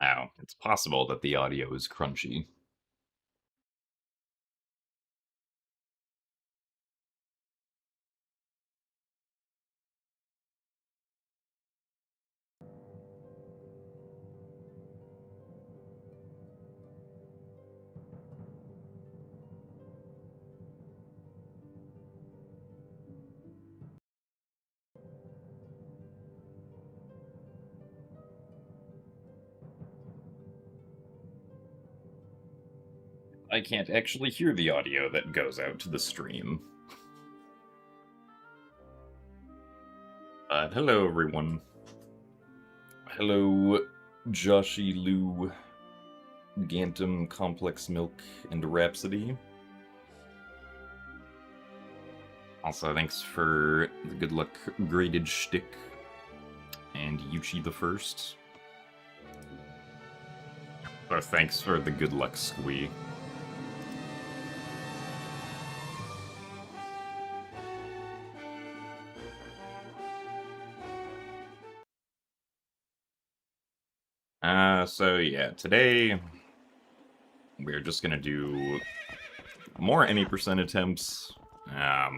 Oh, it's possible that the audio is crunchy. I can't actually hear the audio that goes out to the stream. Hello, everyone. Hello, Joshy Lou, Gantum, Complex Milk, and Rhapsody. Also, thanks for the good luck graded shtick, and Yuchi the First. So thanks for the good luck squee. So yeah, today we're just gonna do more any percent attempts. I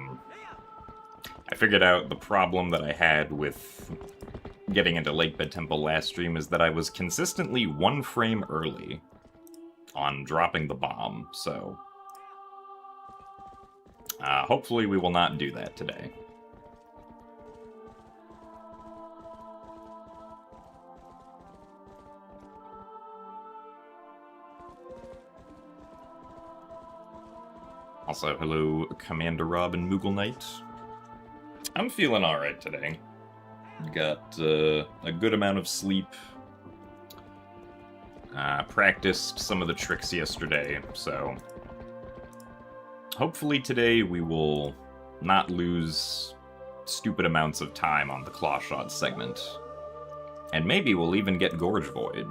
figured out the problem that I had with getting into Lake Bed Temple last stream is that I was consistently 1 frame early on dropping the bomb, so hopefully we will not do that today. Also, hello, Commander Rob and Moogle Knight. I'm feeling alright today. Got a good amount of sleep. Practiced some of the tricks yesterday, so hopefully today we will not lose stupid amounts of time on the claw shot segment. And maybe we'll even get Gorge Void.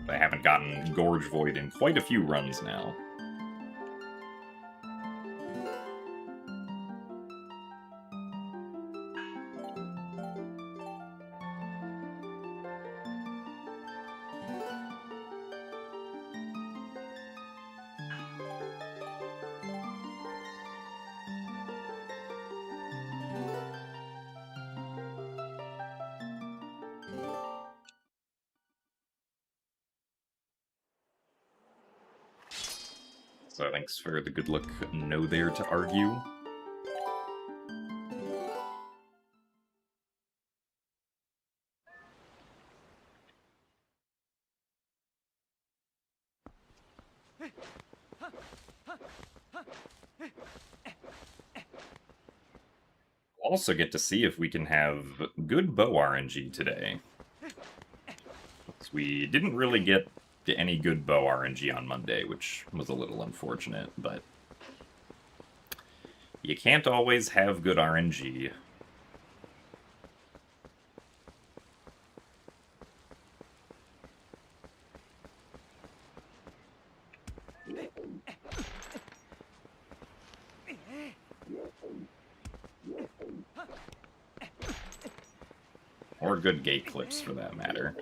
I haven't gotten Gorge Void in quite a few runs now. So thanks for the good luck no there to argue. Also get to see if we can have good bow RNG today. We didn't really get any good bow RNG on Monday, which was a little unfortunate, but you can't always have good RNG. Or good gate clips, for that matter.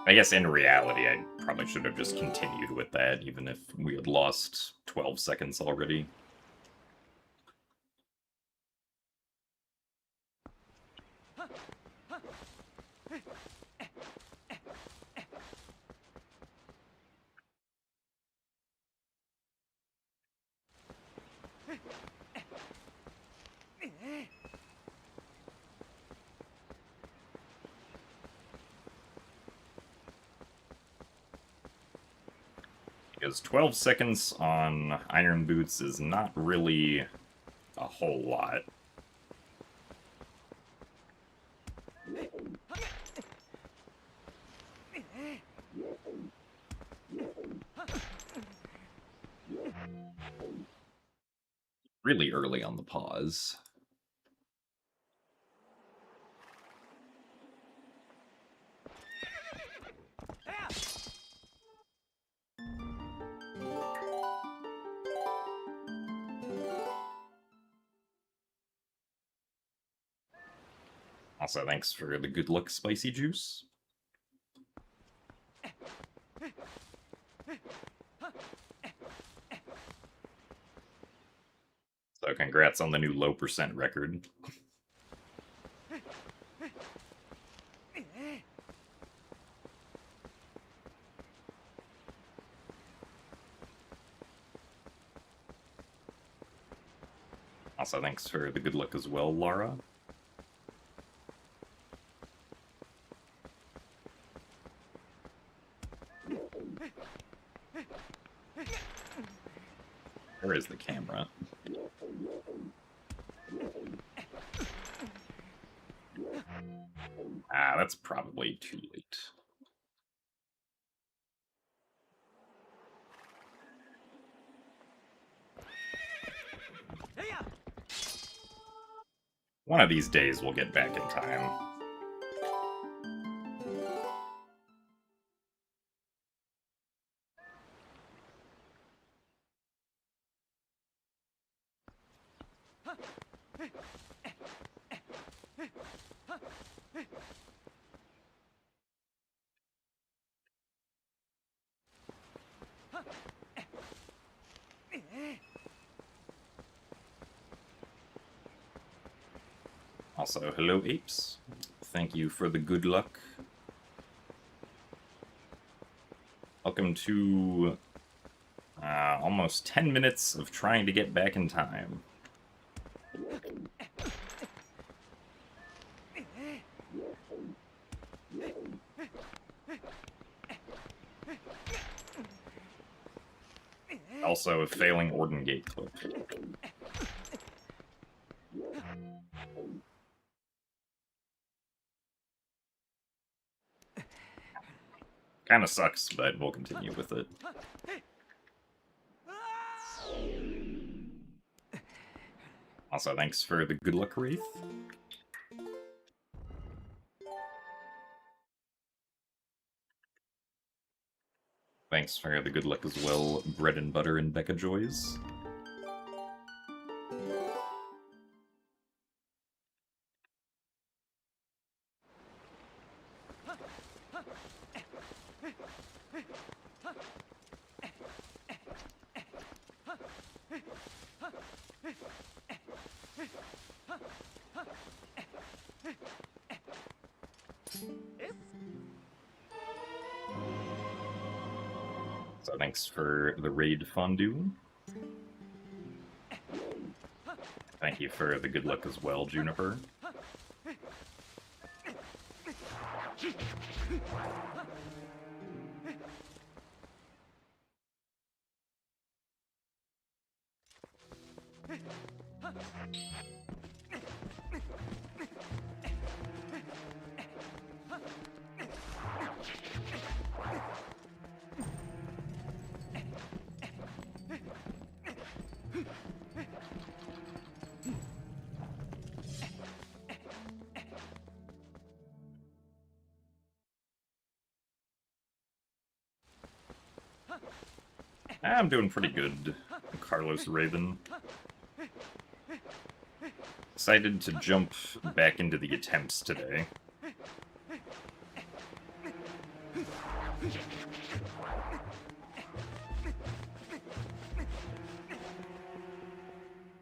I guess in reality, I probably should have just continued with that, even if we had lost 12 seconds already. Because 12 seconds on Iron Boots is not really a whole lot. really early on the pause. Also, thanks for the good luck spicy juice. So congrats on the new low percent record. Also, thanks for the good luck as well, Laura. Where is the camera? Ah, that's probably too late. One of these days we'll get back in time. Also, hello apes. Thank you for the good luck. Welcome to almost 10 minutes of trying to get back in time. Also, a failing Orden Gate clip. Kinda sucks, but we'll continue with it. Also, thanks for the good luck, Wraith. Thanks for the good luck as well, Bread and Butter and Becca Joys. So thanks for the raid fondue. Thank you for the good luck as well, Juniper. I'm doing pretty good, Carlos Raven. Excited to jump back into the attempts today.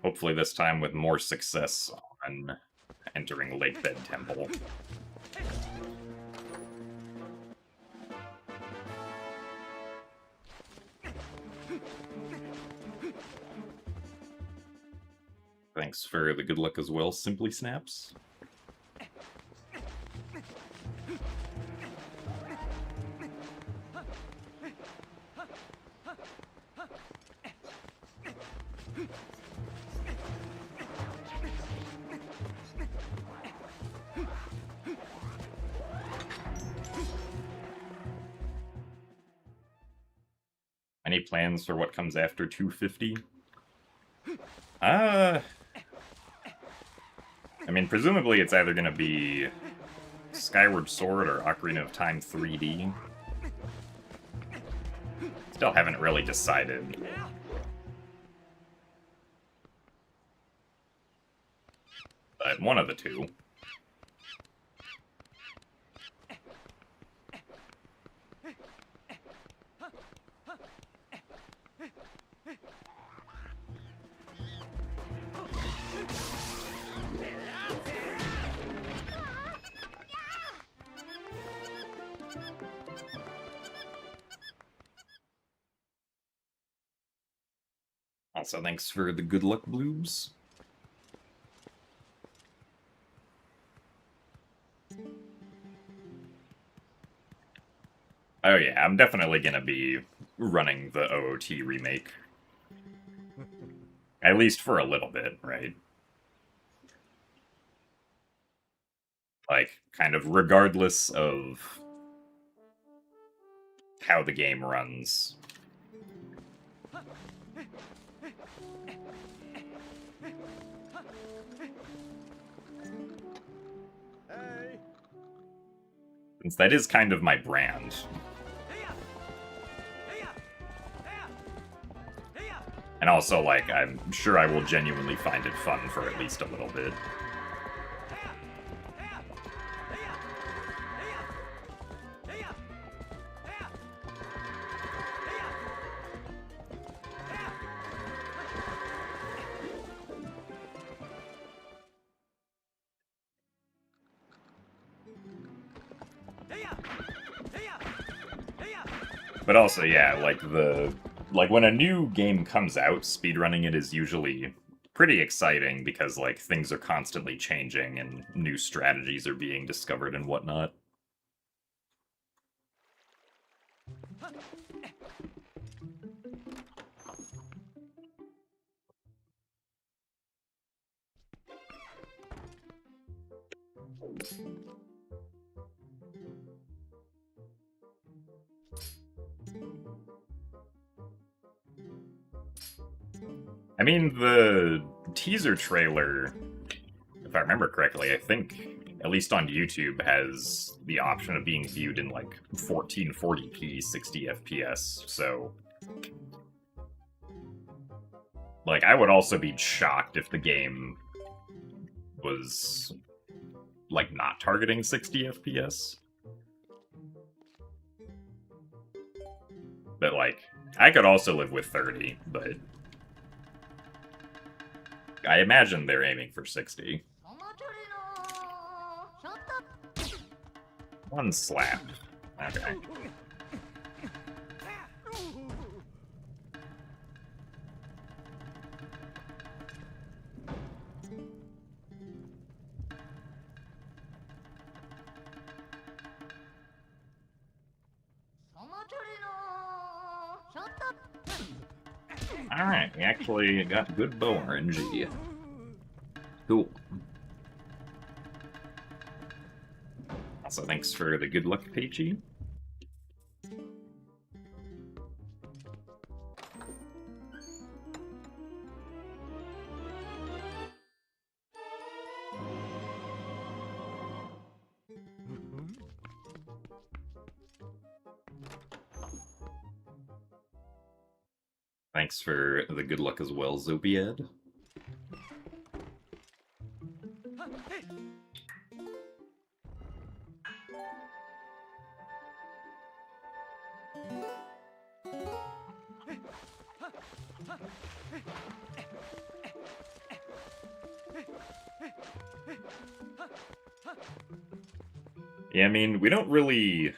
Hopefully this time with more success on entering Lakebed Temple. Thanks for the good luck as well, Simply Snaps. Any plans for what comes after 250? I mean, presumably it's either gonna be Skyward Sword or Ocarina of Time 3D. Still haven't really decided. But one of the two. Also, thanks for the good luck bloobs. Oh yeah, I'm definitely gonna be running the OOT remake. At least for a little bit, right? Like, kind of regardless of how the game runs. Since that is kind of my brand. And also, like, I'm sure I will genuinely find it fun for at least a little bit. But also, yeah, like when a new game comes out, speedrunning it is usually pretty exciting because like things are constantly changing and new strategies are being discovered and whatnot. I mean, the teaser trailer, if I remember correctly, I think, at least on YouTube, has the option of being viewed in, like, 1440p, 60 FPS, so... Like, I would also be shocked if the game was, like, not targeting 60 FPS. But, like, I could also live with 30, but... I imagine they're aiming for 60. One slap. Okay. Alright, we actually got good bow RNG. Cool. Also, thanks for the good luck, Peachy. Thanks for the good luck as well, Zopiad. Yeah, I mean, we don't really...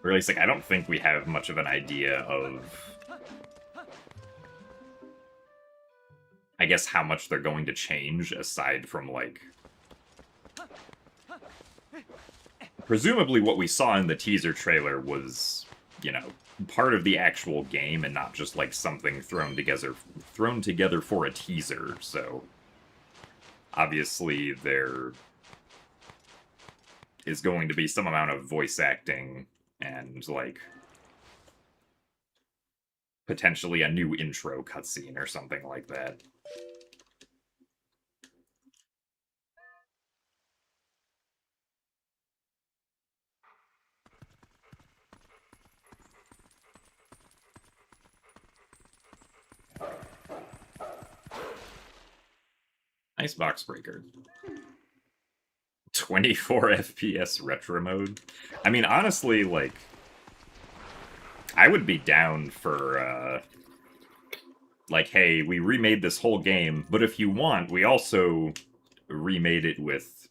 Or at least, like, I don't think we have much of an idea of... I guess how much they're going to change, aside from, like... Presumably what we saw in the teaser trailer was, you know, part of the actual game and not just, like, something thrown together for a teaser, so... Obviously, there is going to be some amount of voice acting and, like, potentially a new intro cutscene or something like that. Nice box breaker. 24 FPS retro mode. I mean, honestly, like, I would be down for, like, hey, we remade this whole game, but if you want, we also remade it with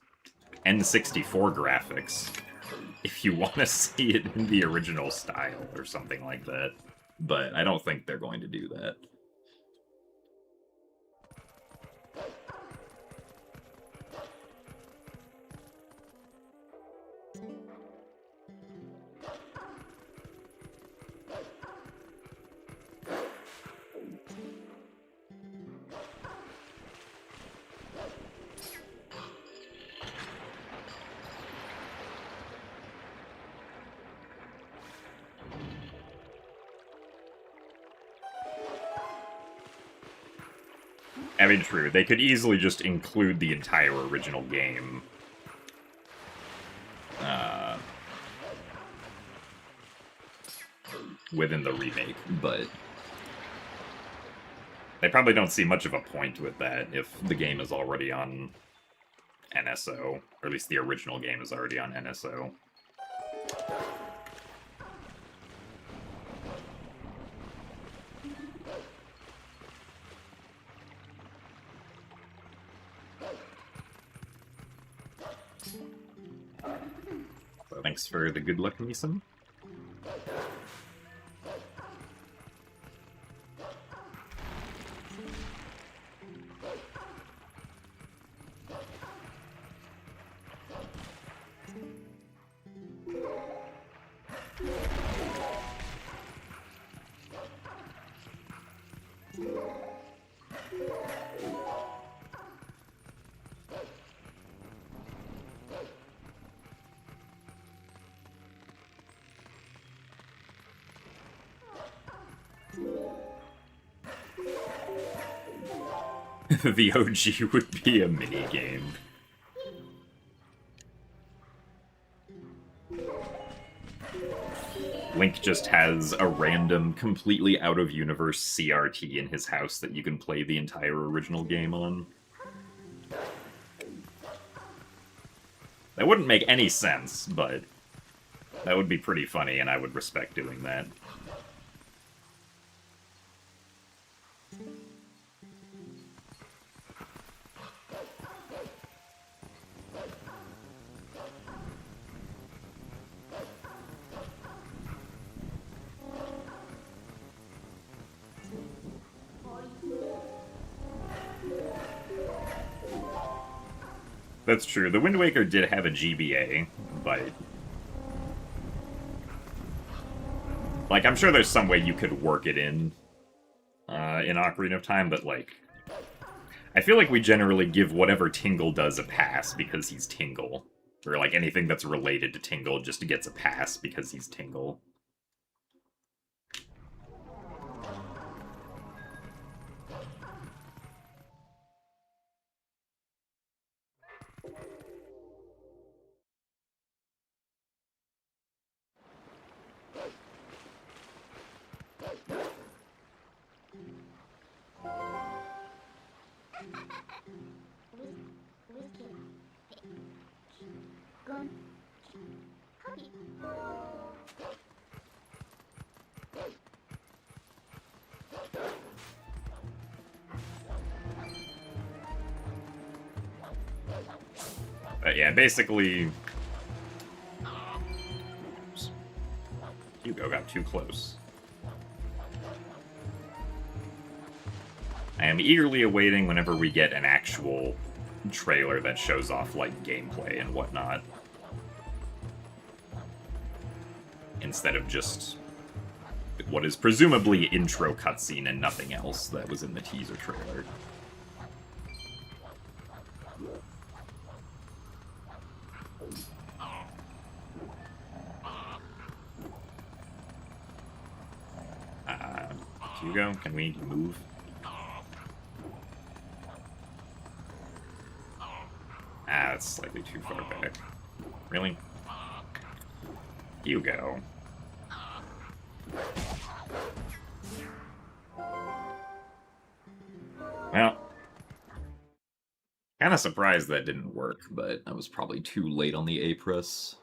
N64 graphics. If you want to see it in the original style or something like that. But I don't think they're going to do that. I mean, true, they could easily just include the entire original game. Within the remake, but they probably don't see much of a point with that if the game is already on NSO, or at least the original game is already on NSO. So thanks for the good luck, Neeson. The OG would be a minigame. Link just has a random, completely out-of-universe CRT in his house that you can play the entire original game on. That wouldn't make any sense, but that would be pretty funny, and I would respect doing that. That's true. The Wind Waker did have a GBA, but... like, I'm sure there's some way you could work it in Ocarina of Time, but, like... I feel like we generally give whatever Tingle does a pass because he's Tingle. Or, like, anything that's related to Tingle just gets a pass because he's Tingle. But yeah, basically... Oops. Hugo got too close. I am eagerly awaiting whenever we get an actual trailer that shows off, like, gameplay and whatnot. Instead of just what is presumably intro cutscene and nothing else that was in the teaser trailer. Hugo, can we move? Ah, it's slightly too far back. Really? Hugo. Well, kind of surprised that didn't work, but I was probably too late on the A press.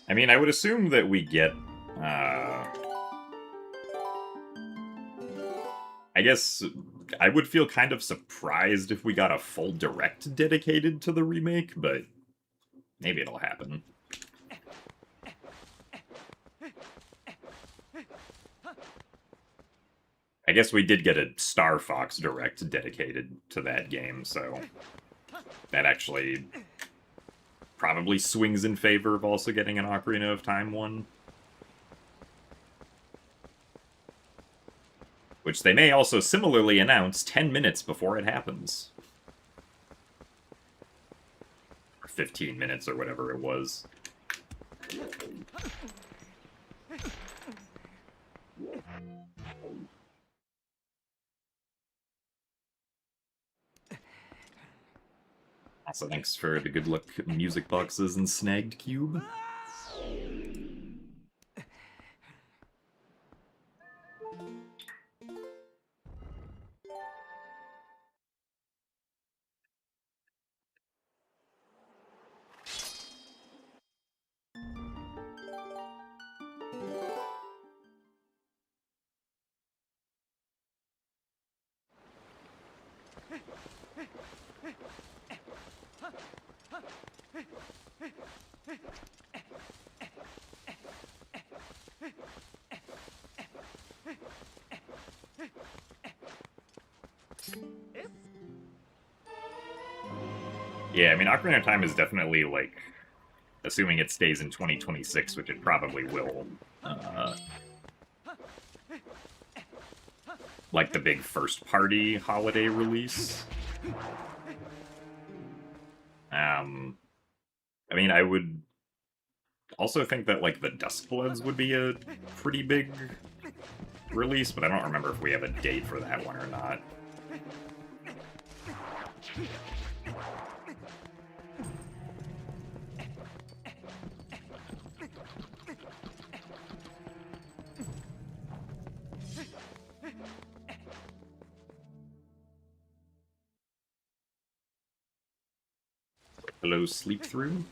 I mean, I would assume that we get, I guess I would feel kind of surprised if we got a full direct dedicated to the remake, but maybe it'll happen. I guess we did get a Star Fox direct dedicated to that game, so that actually probably swings in favor of also getting an Ocarina of Time one. Which they may also similarly announce 10 minutes before it happens. Or 15 minutes or whatever it was. Also, thanks for the good luck music boxes and snagged cube. Yeah, I mean, Ocarina of Time is definitely, like, assuming it stays in 2026, which it probably will, like the big first-party holiday release. I mean, I would also think that, like, the Duskbloods would be a pretty big release, but I don't remember if we have a date for that one or not. Hello, sleep through?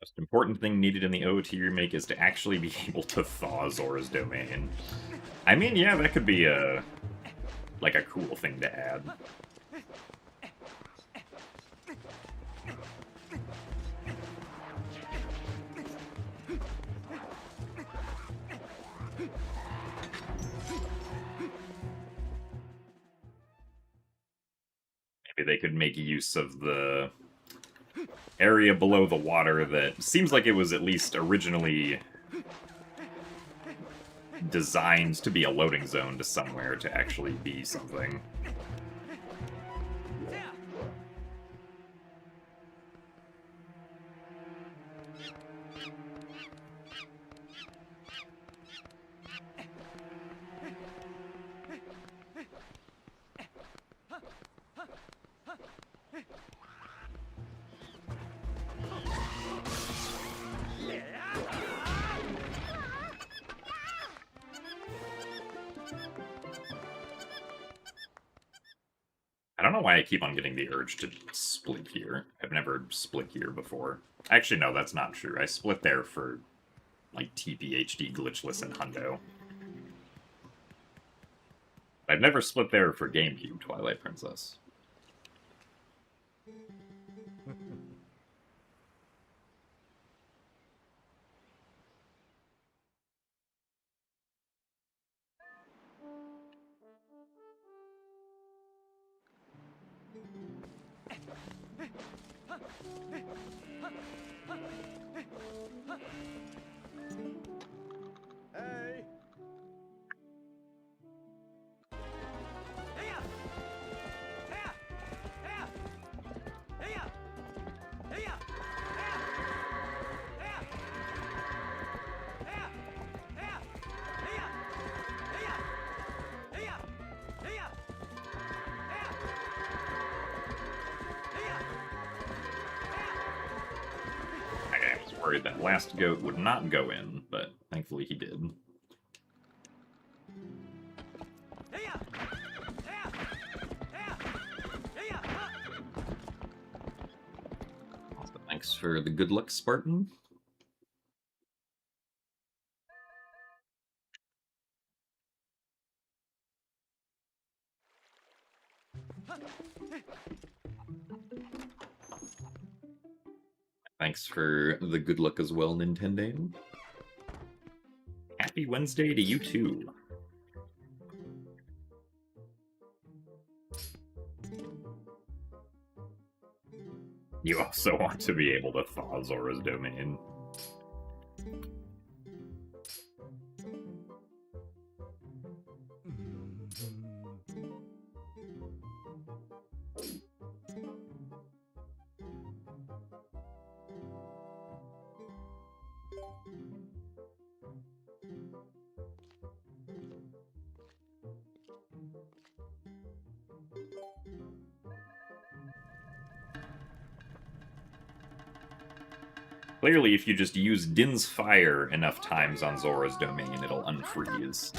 Most important thing needed in the OOT remake is to actually be able to thaw Zora's domain. I mean, yeah, that could be a like a cool thing to add. Maybe they could make use of the area below the water that seems like it was at least originally designed to be a loading zone to somewhere to actually be something. I don't know why I keep on getting the urge to split here. I've never split here before. Actually, no, that's not true. I split there for, like, TPHD, Glitchless, and Hundo. I've never split there for GameCube Twilight Princess. Hey! I was worried that last goat would not go in, but thankfully he did. Also, thanks for the good luck, Spartan. Thanks for the good luck as well, Nintendo. Happy Wednesday to you too. You also want to be able to thaw Zora's domain. Clearly, if you just use Din's Fire enough times on Zora's domain, it'll unfreeze.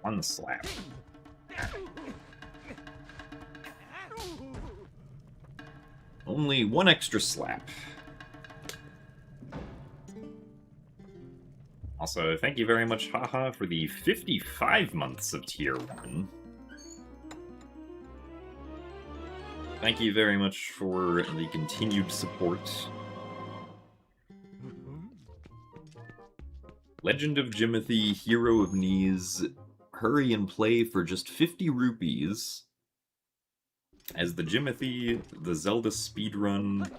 One slap. Only one extra slap. Also, thank you very much, haha, for the 55 months of Tier 1. Thank you very much for the continued support. Legend of Jimothy, Hero of Knees, hurry and play for just 50 rupees. As the Jimothy, the Zelda speedrun,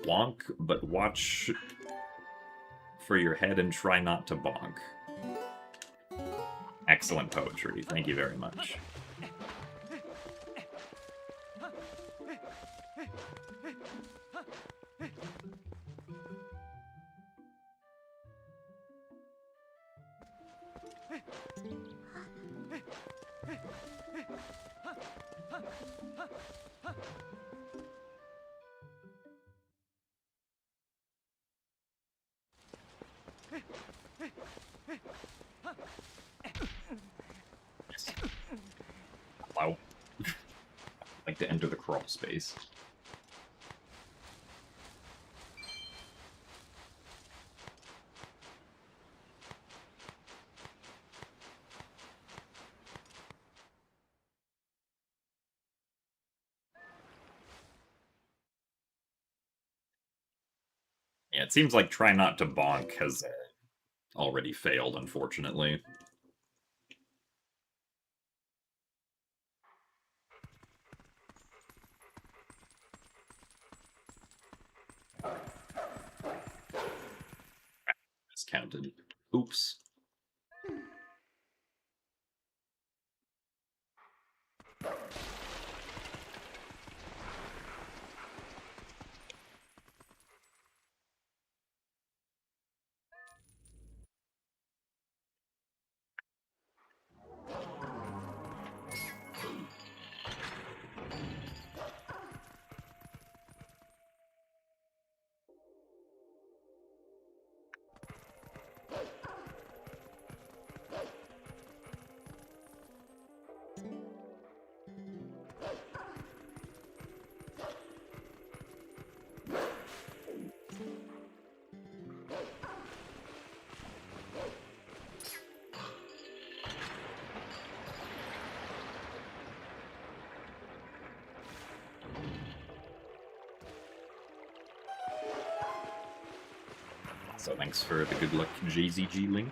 bonk, but watch for your head and try not to bonk. Excellent poetry, thank you very much. Wow. Like to enter the crawl space. Yeah, it seems like try not to bonk has already failed, unfortunately. Discounted. Oops. So thanks for the good luck, JZG Link.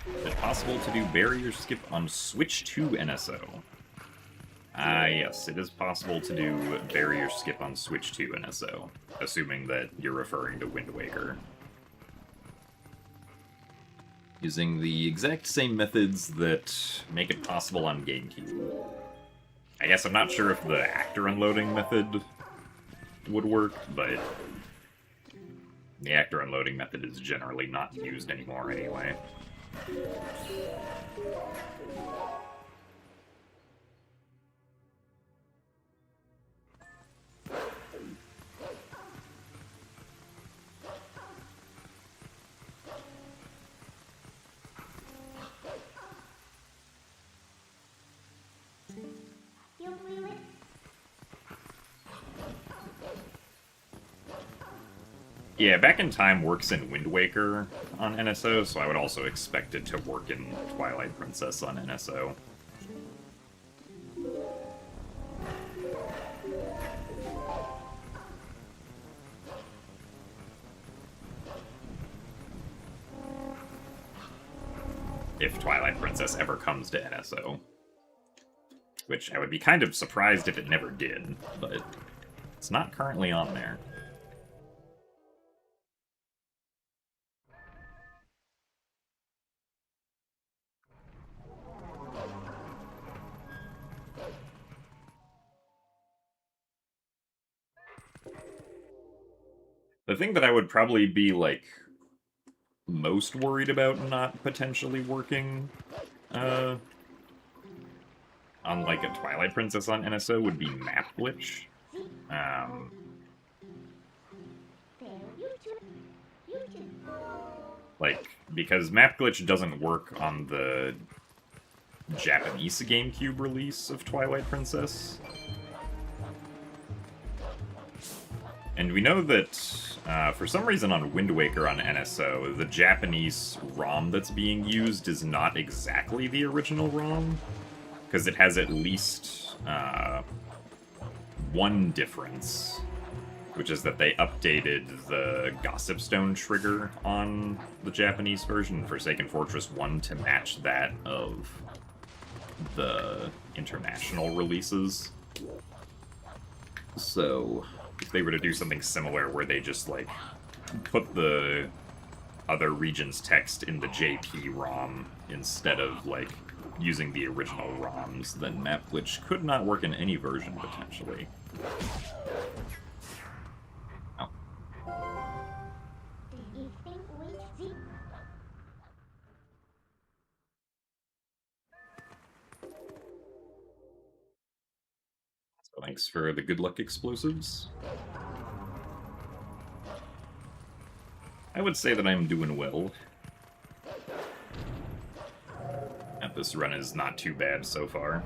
Is it possible to do barrier skip on Switch 2 NSO? Yes, it is possible to do barrier skip on Switch 2 NSO, assuming that you're referring to Wind Waker. Using the exact same methods that make it possible on GameCube. I guess I'm not sure if the actor unloading method would work, but the actor unloading method is generally not used anymore anyway. Yeah, Back in Time works in Wind Waker on NSO, so I would also expect it to work in Twilight Princess on NSO. If Twilight Princess ever comes to NSO. Which I would be kind of surprised if it never did, but it's not currently on there. The thing that I would probably be, like, most worried about not potentially working, on, like, a Twilight Princess on NSO would be map glitch. Like, because map glitch doesn't work on the Japanese GameCube release of Twilight Princess. And we know that, for some reason on Wind Waker on NSO, the Japanese ROM that's being used is not exactly the original ROM, because it has at least one difference, which is that they updated the Gossip Stone trigger on the Japanese version, Forsaken Fortress 1, to match that of the international releases. So if they were to do something similar where they just, like, put the other region's text in the JP ROM instead of, like, using the original ROMs, then map glitch could not work in any version, potentially. Oh. So thanks for the good luck explosives. I would say that I'm doing well. And this run is not too bad so far.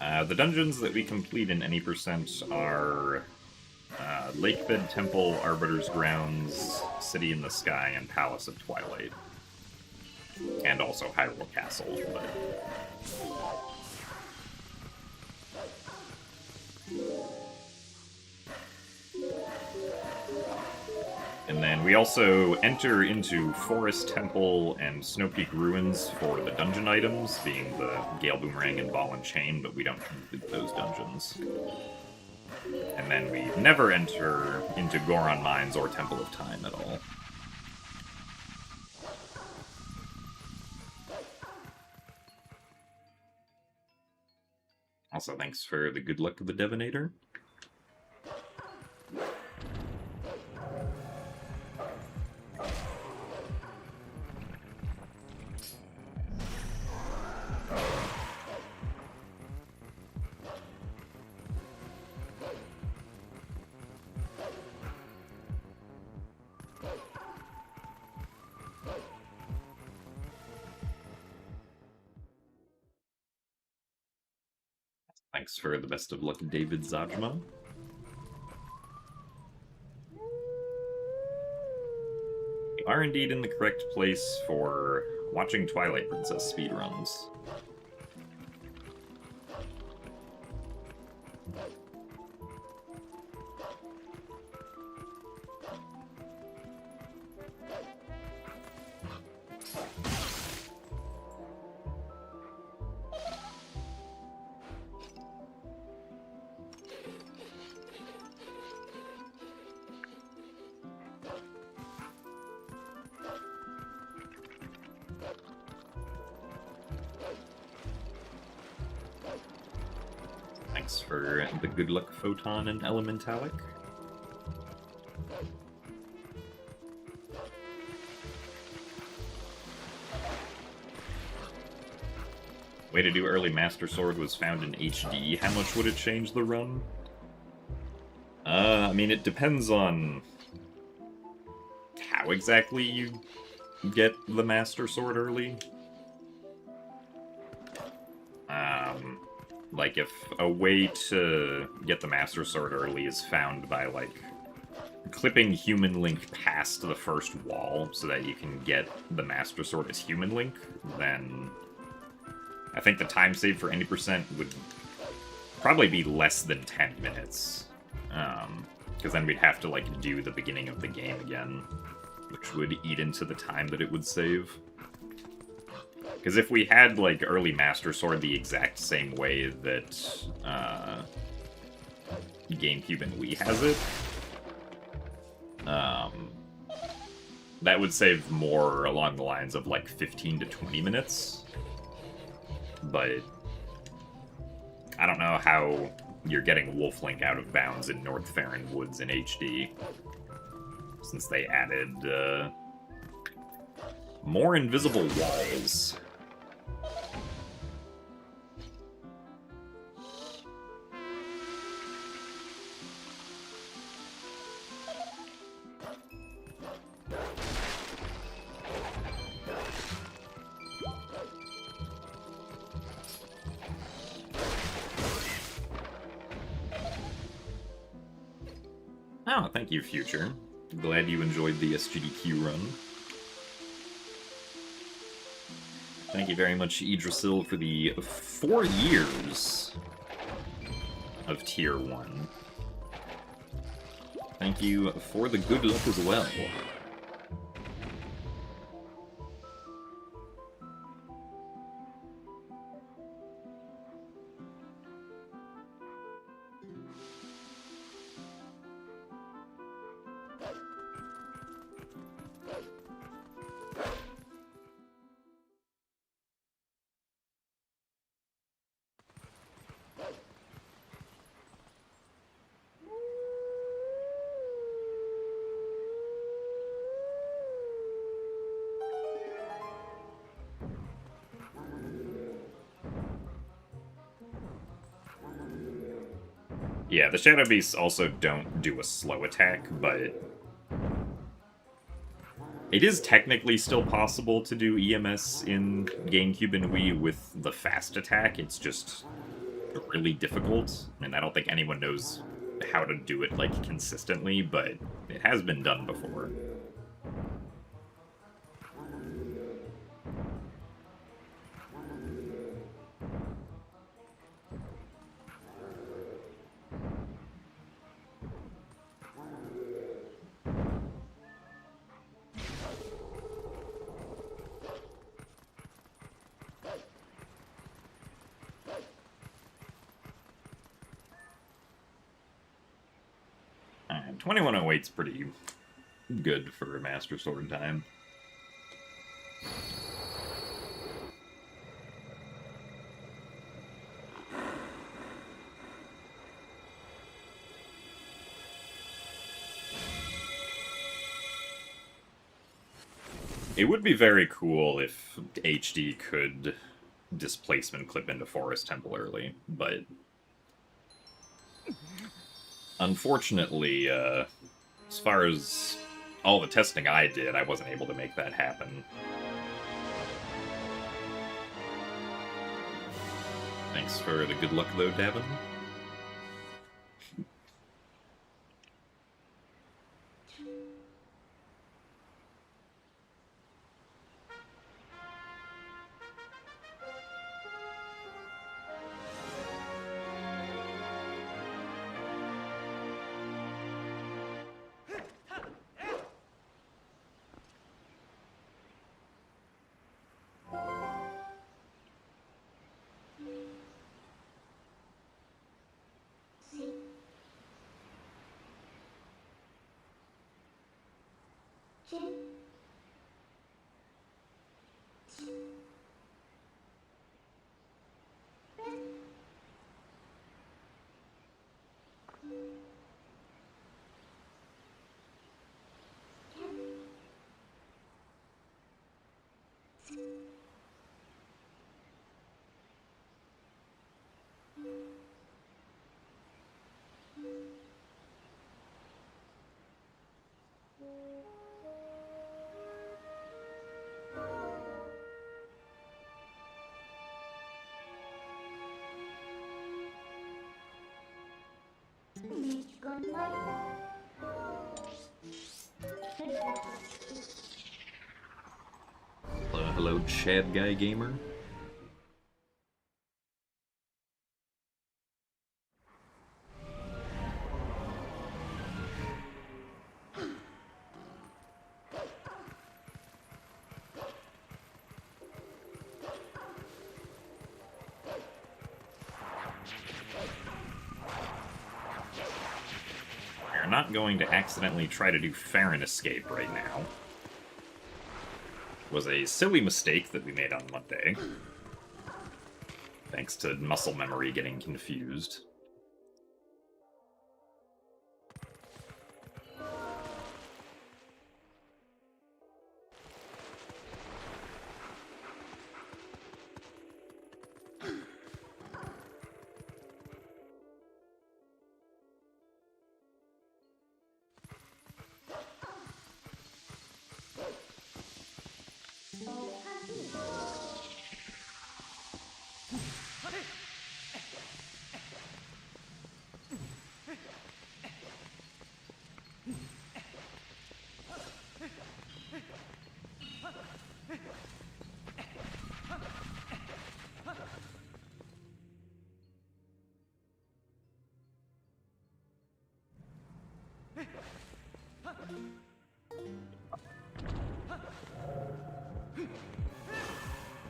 The dungeons that we complete in any percent are Lakebed Temple, Arbiter's Grounds, City in the Sky, and Palace of Twilight. And also Hyrule Castle, but... And then we also enter into Forest Temple and Snow Peak Ruins for the dungeon items, being the Gale Boomerang and Ball and Chain, but we don't complete those dungeons. And then we never enter into Goron Mines or Temple of Time at all. Also, thanks for the good luck of the Devonator. Thanks for the best of luck, David Zajma. You are indeed in the correct place for watching Twilight Princess speedruns. Thanks for the good luck, Photon and Elementalic. Way to do early Master Sword was found in HD. How much would it change the run? I mean, it depends on how exactly you get the Master Sword early. Like, if a way to get the Master Sword early is found by, like, clipping Human Link past the first wall so that you can get the Master Sword as Human Link, then I think the time save for any percent would probably be less than 10 minutes. Because then we'd have to, like, do the beginning of the game again, which would eat into the time that it would save. Because if we had, like, early Master Sword the exact same way that GameCube and Wii has it, that would save more along the lines of, like, 15 to 20 minutes. But I don't know how you're getting Wolf Link out of bounds in North Farron Woods in HD, since they added more invisible walls. Oh, thank you, Future. Glad you enjoyed the SGDQ run. Thank you very much, Idrisil, for the 4 years of Tier 1. Thank you for the good luck as well. Yeah, the Shadow Beasts also don't do a slow attack, but it is technically still possible to do EMS in GameCube and Wii with the fast attack. It's just really difficult, and I don't think anyone knows how to do it, like, consistently, but it has been done before. Alright, 2108's pretty good for a Master Sword time. It would be very cool if HD could displacement clip into Forest Temple early, but unfortunately, as far as all the testing I did, I wasn't able to make that happen. Thanks for the good luck, though, Davin. Hello, Chad Guy Gamer. We're not going to accidentally try to do Farron Escape right now. It was a silly mistake that we made on Monday. Thanks to muscle memory getting confused.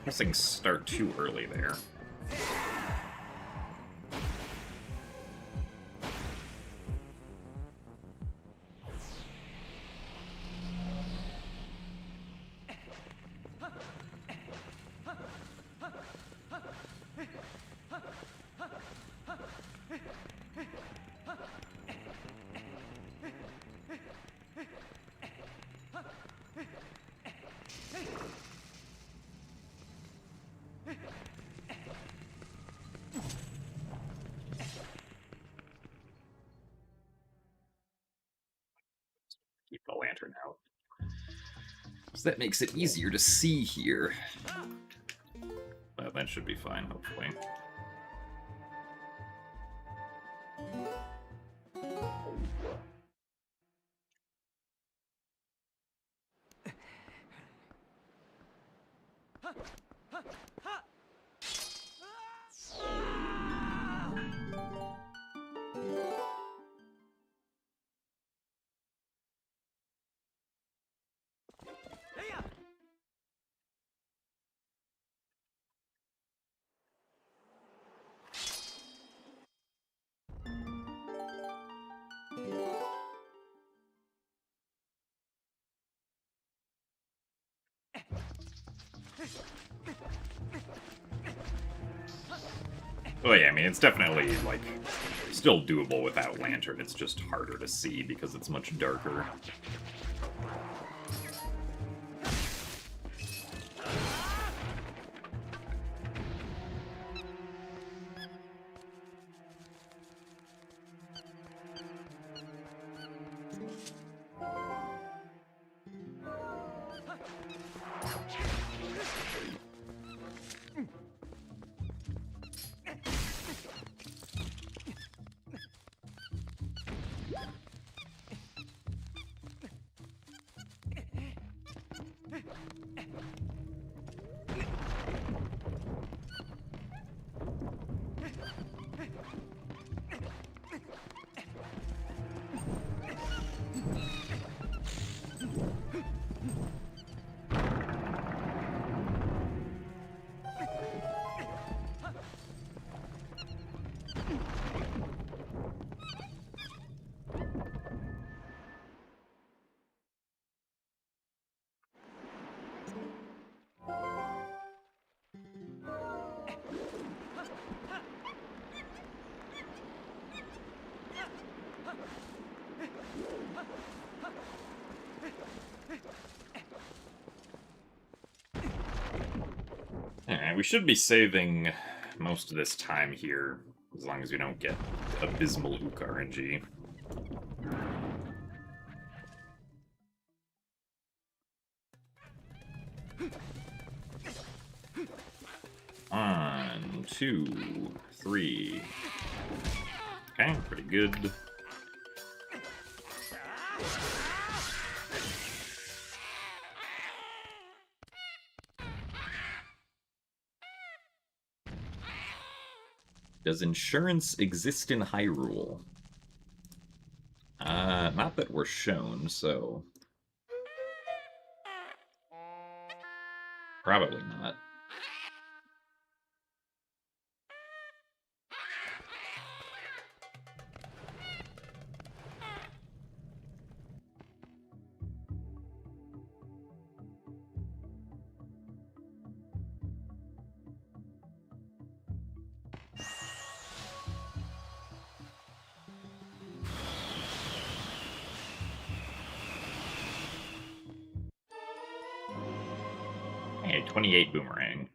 Guessing start too early there. Keep the lantern out. So that makes it easier to see here. Well, that should be fine, hopefully. Oh yeah, I mean, it's definitely, like, still doable without Lantern. It's just harder to see because it's much darker. Alright, we should be saving most of this time here, as long as we don't get abysmal Ook RNG. One, two, three. Okay, pretty good. Does insurance exist in Hyrule? Not that we're shown, so... Probably not. Hey, 28 boomerang.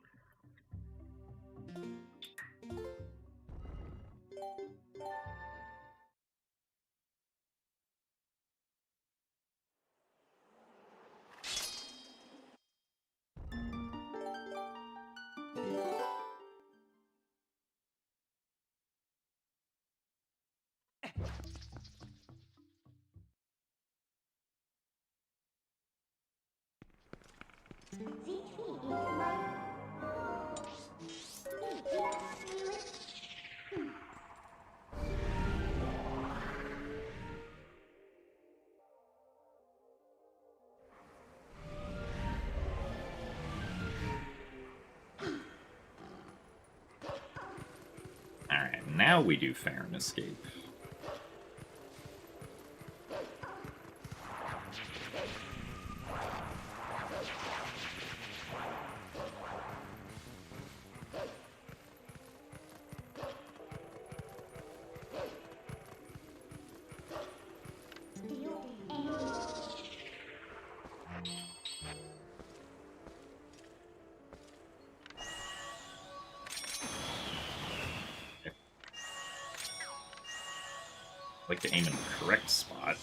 Alright, now we do Fair and Escape. Like to aim in the correct spot.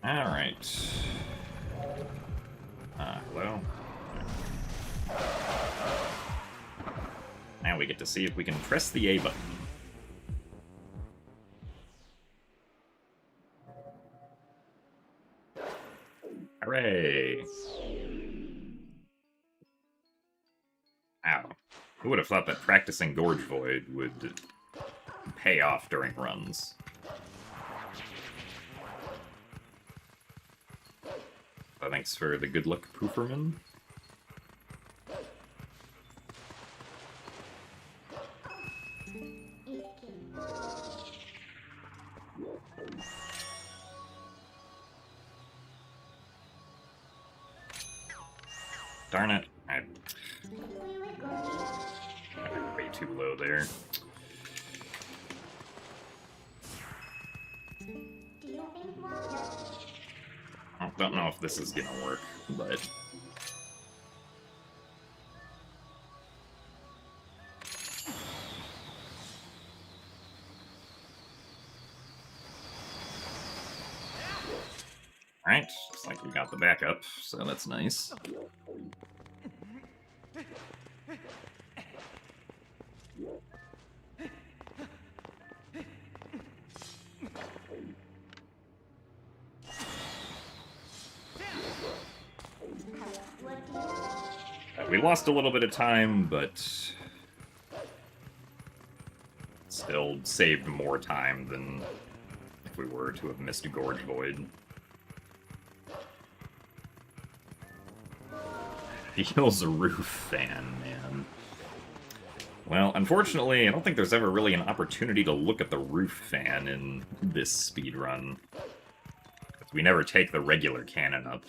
Alright. Hello? Now we get to see if we can press the A button. Hooray! Ow. Who would have thought that practicing Gorge Void would pay off during runs? Thanks for the good luck, Pooferman. Darn it. I went way too low there. I don't know if this is gonna work, but... Alright, looks like we got the backup, so that's nice. We lost a little bit of time, but still saved more time than if we were to have missed a Gorge Void. Feels a roof fan, man. Well, unfortunately, I don't think there's ever really an opportunity to look at the roof fan in this speedrun. We never take the regular cannon up.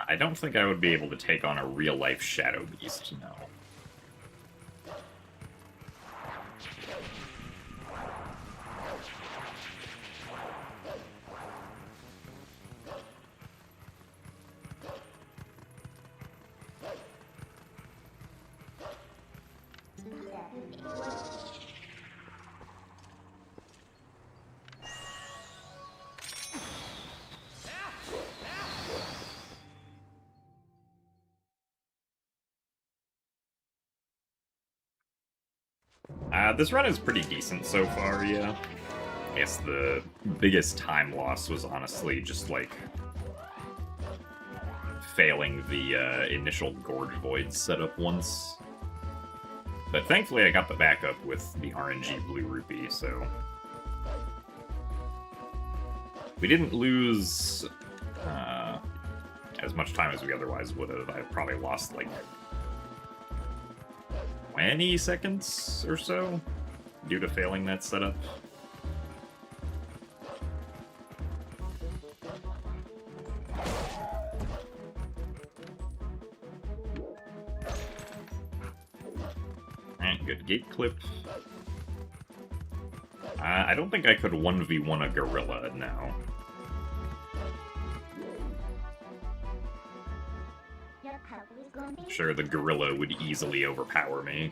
I don't think I would be able to take on a real-life Shadow Beast, no. This run is pretty decent so far, yeah. I guess the biggest time loss was honestly just, like, failing the initial Gorge Void setup once. But thankfully I got the backup with the RNG Blue Rupee, so... We didn't lose as much time as we otherwise would have. I probably lost, like, 20 seconds or so due to failing that setup. And good gate clip. I don't think I could 1v1 a gorilla now. Your pup was Sure, the gorilla would easily overpower me.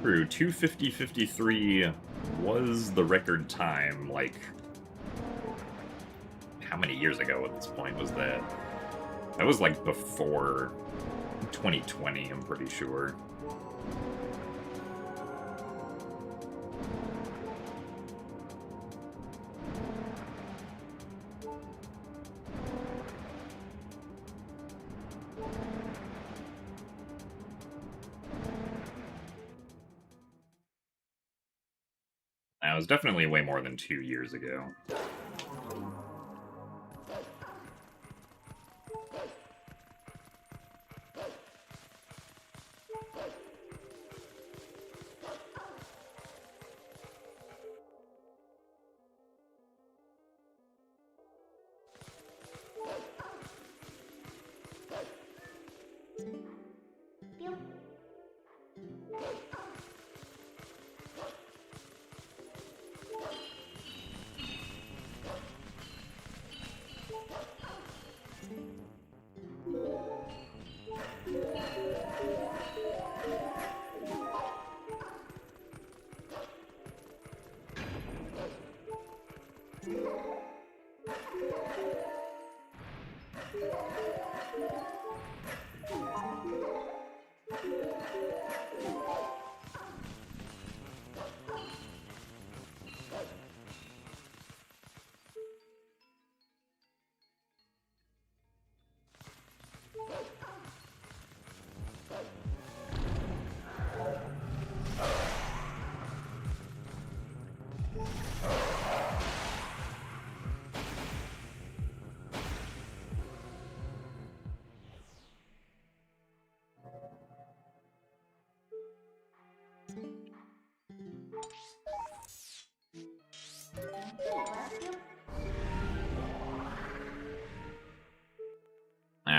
True, 2:50:53 was the record time, like... How many years ago at this point was that? That was, like, before 2020, I'm pretty sure. That was definitely way more than 2 years ago.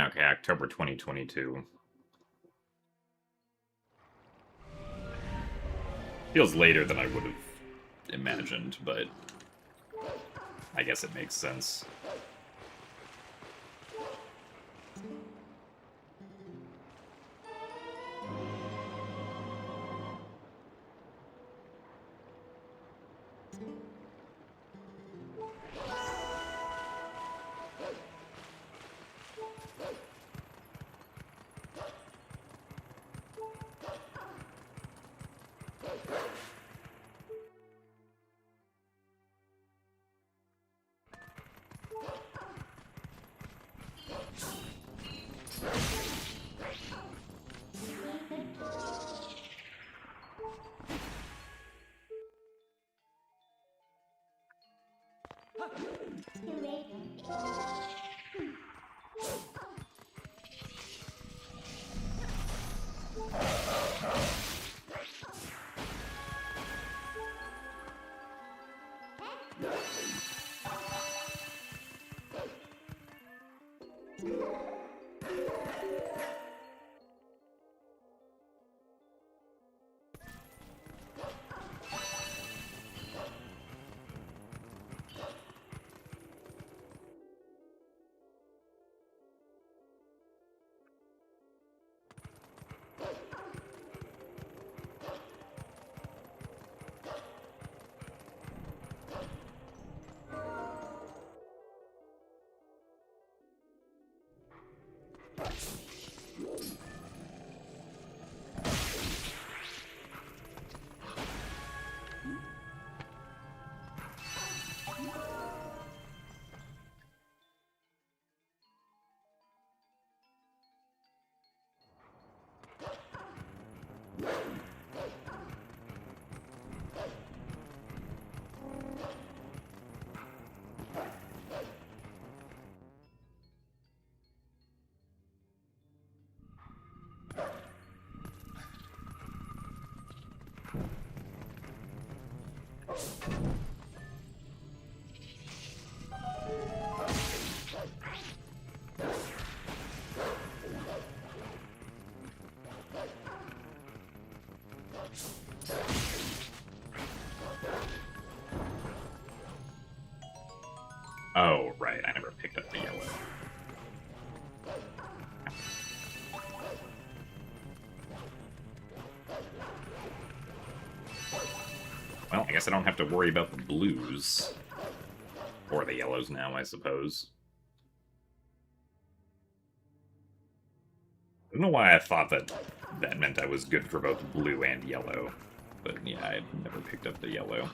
Okay, October 2022. Feels later than I would have imagined, but I guess it makes sense. Oh, right, I never picked up the yellow. Well, I guess I don't have to worry about the blues. Or the yellows now, I suppose. I don't know why I thought that that meant I was good for both blue and yellow. But yeah, I never picked up the yellow.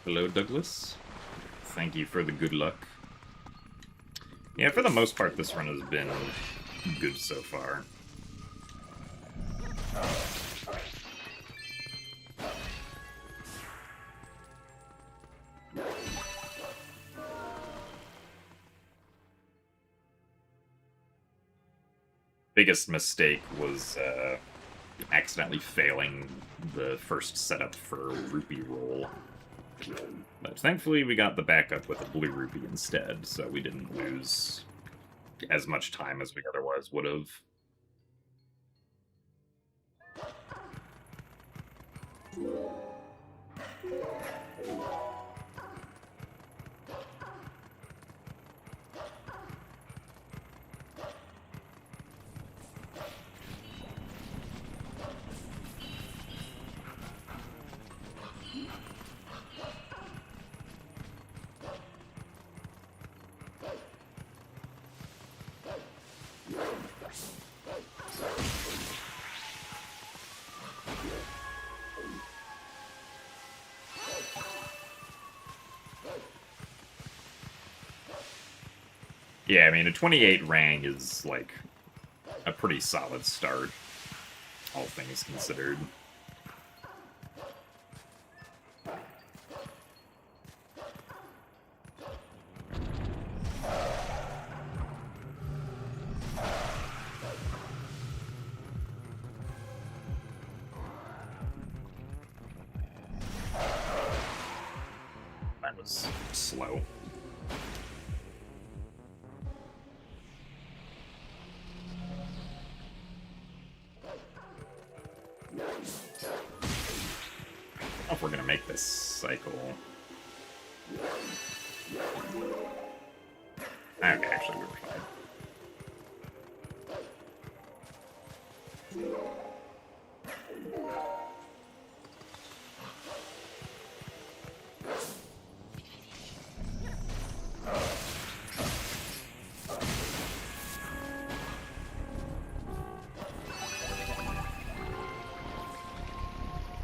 Hello, Douglas. Thank you for the good luck. Yeah, for the most part, this run has been good so far. Biggest mistake was accidentally failing the first setup for rupee roll. But thankfully we got the backup with a blue rupee instead, so we didn't lose as much time as we otherwise would have. Yeah, I mean, a 28 rang is, like, a pretty solid start, all things considered. That was slow. I don't know if we're gonna make this cycle. Okay, actually, we were fine.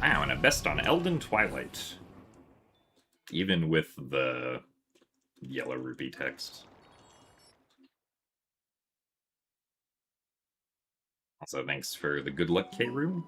Wow, and a best on Elden Twilight. Even with the yellow rupee text. Also, thanks for the good luck, K-Room.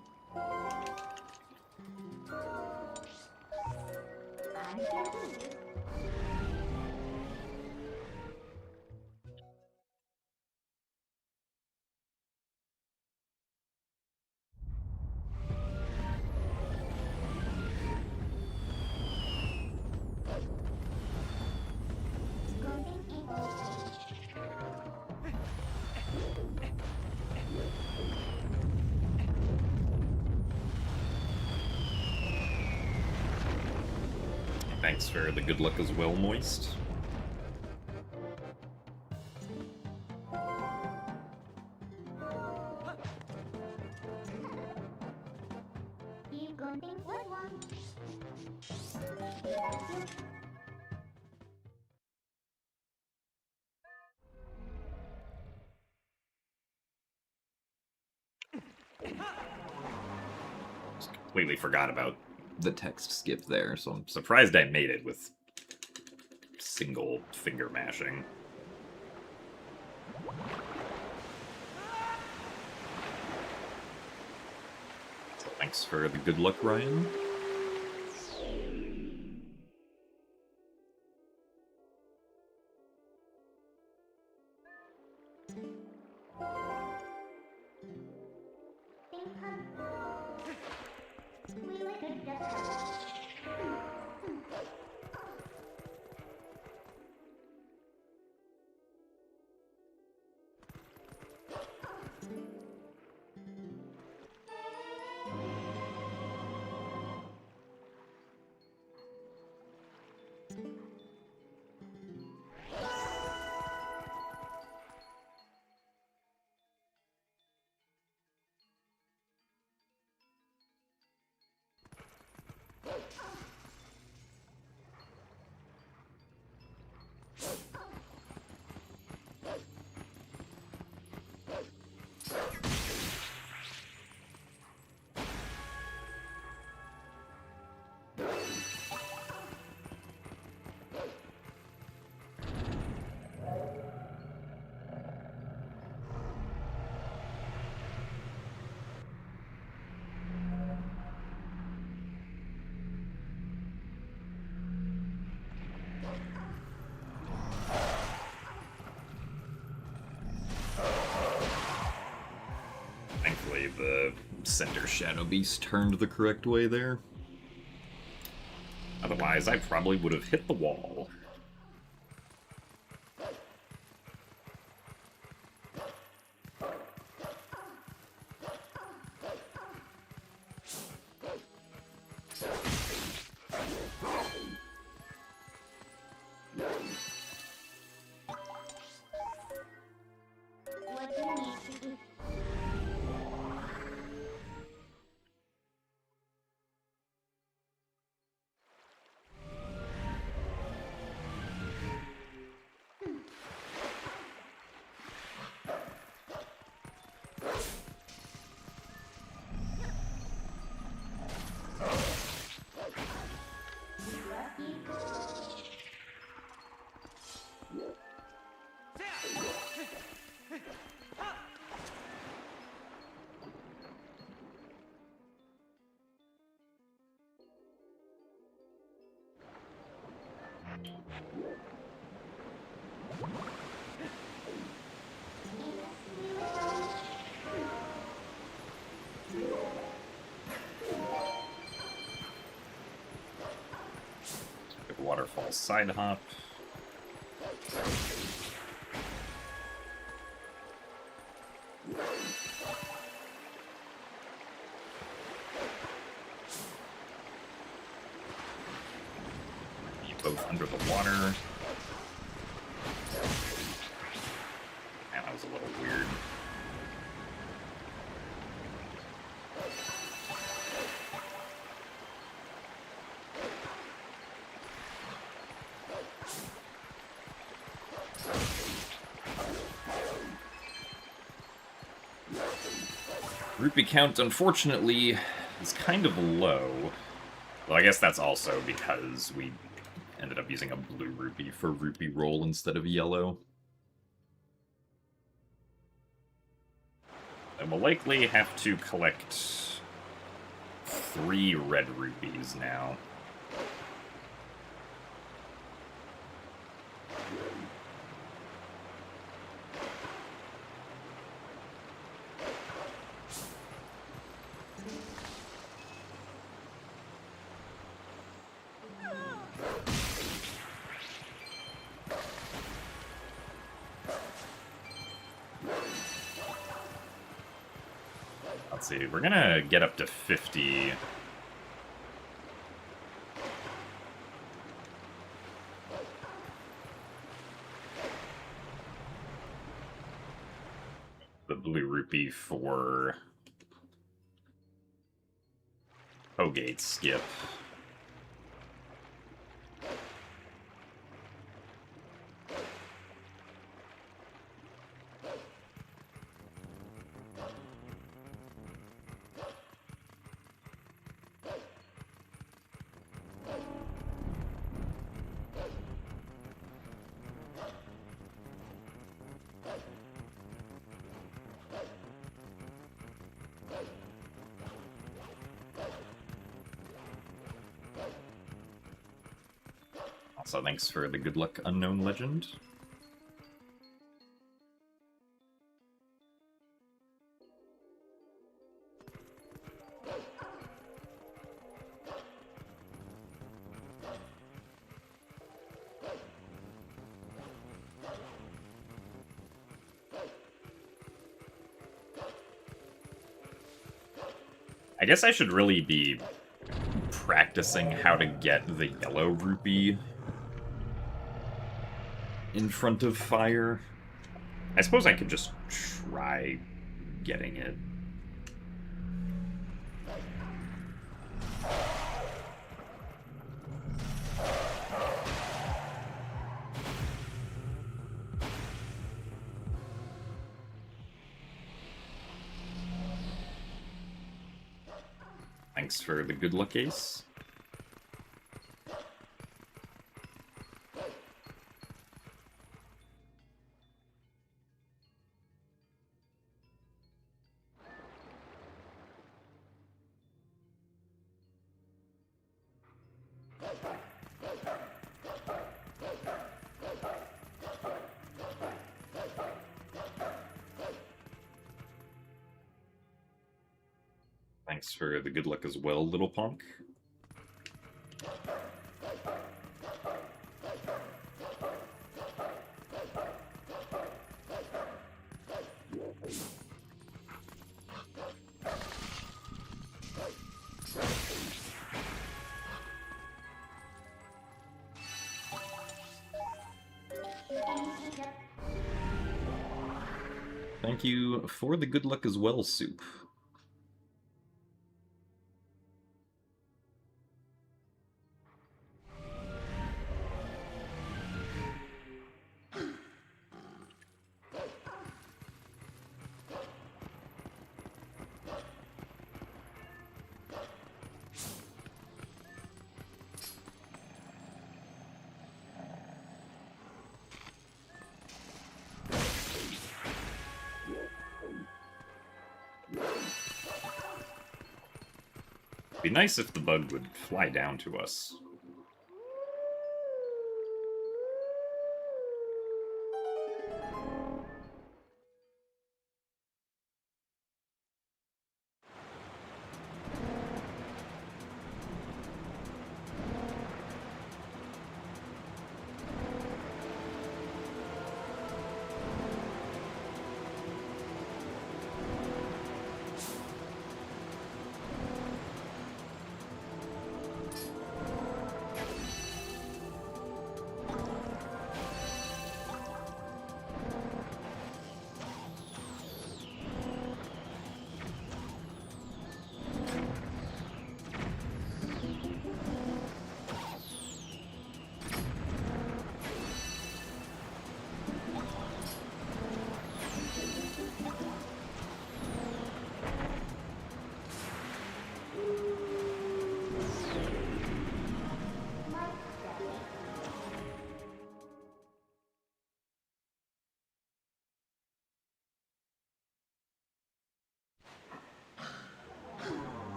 Thanks for the good luck as well, Moist. Just completely forgot about the text skip there, so I'm surprised I made it with single finger mashing. So thanks for the good luck, Ryan. Thankfully, the center Shadow Beast turned the correct way there. Otherwise, I probably would have hit the wall. Good waterfall side hop. Both under the water. Man, that was a little weird. Rupee count, unfortunately, is kind of low. Well, I guess that's also because we ended up using a blue rupee for rupee roll instead of yellow. And we'll likely have to collect 3 red rupees now. Let's see, we're gonna get up to 50. The blue rupee for Hogate skip. Also, thanks for the good luck, Unknown Legend. I guess I should really be practicing how to get the yellow rupee in front of fire. I suppose I could just try getting it. Thanks for the good luck, Ace. Thanks for the good luck as well, little punk. Thank you for the good luck as well, Soup. Be nice if the bug would fly down to us.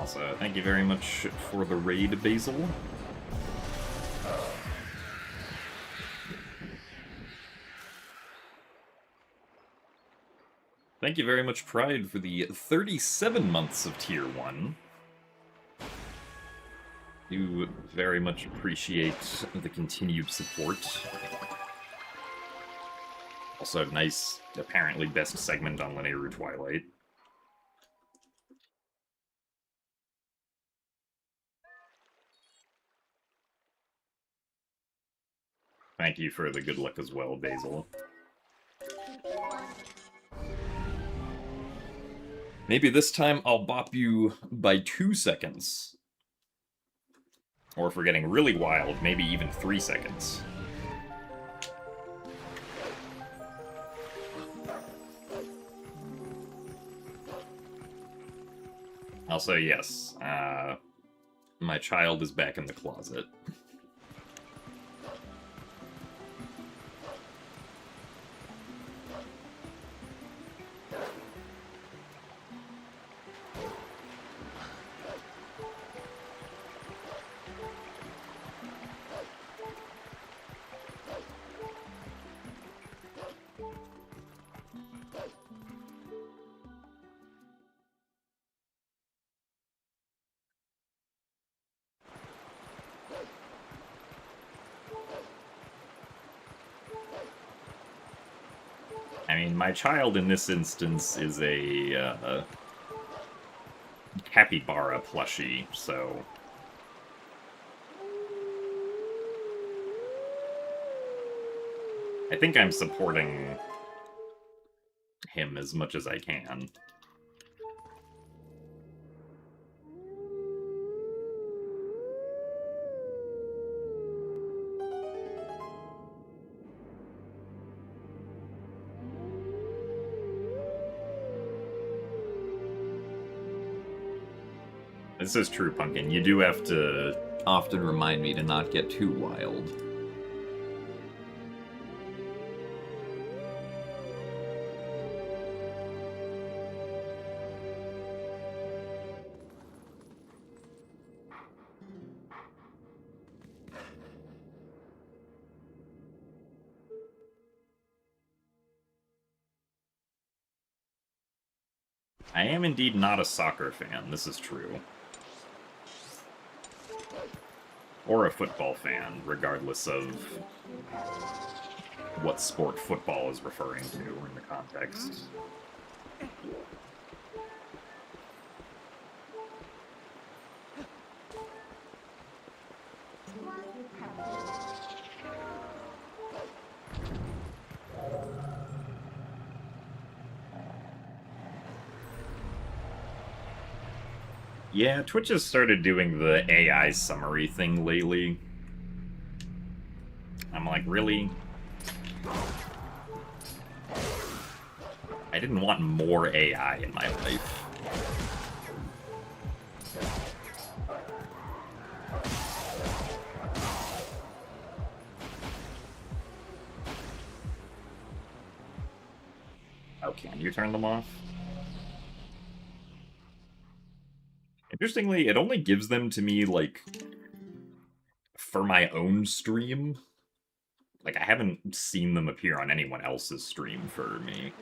Also, thank you very much for the raid, Basil. Thank you very much, Pride, for the 37 months of Tier 1. Do very much appreciate the continued support. Also, nice, apparently best segment on Linear Twilight. Thank you for the good luck as well, Basil. Maybe this time I'll bop you by 2 seconds. Or if we're getting really wild, maybe even 3 seconds. Also, yes, my child is back in the closet. I mean, my child in this instance is a capybara plushie, so... I think I'm supporting him as much as I can. This is true, Pumpkin. You do have to often remind me to not get too wild. I am indeed not a soccer fan, this is true. Or a football fan, regardless of what sport football is referring to in the context. Yeah, Twitch has started doing the AI summary thing lately. I'm like, really? I didn't want more AI in my life. Oh, can you turn them off? Interestingly, it only gives them to me, like, for my own stream. Like, I haven't seen them appear on anyone else's stream for me.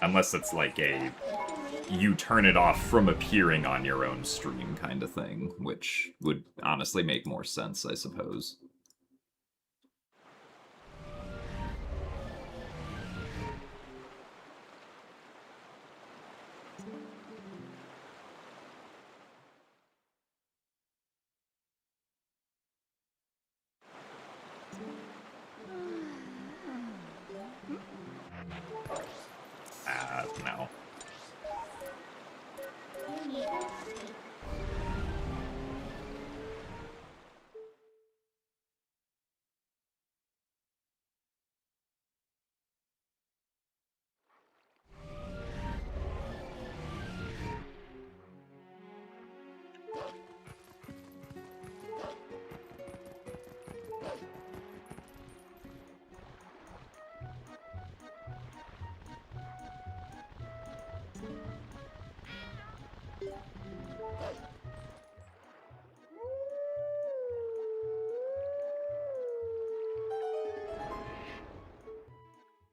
Unless it's like a, you turn it off from appearing on your own stream kind of thing, which would honestly make more sense, I suppose. No.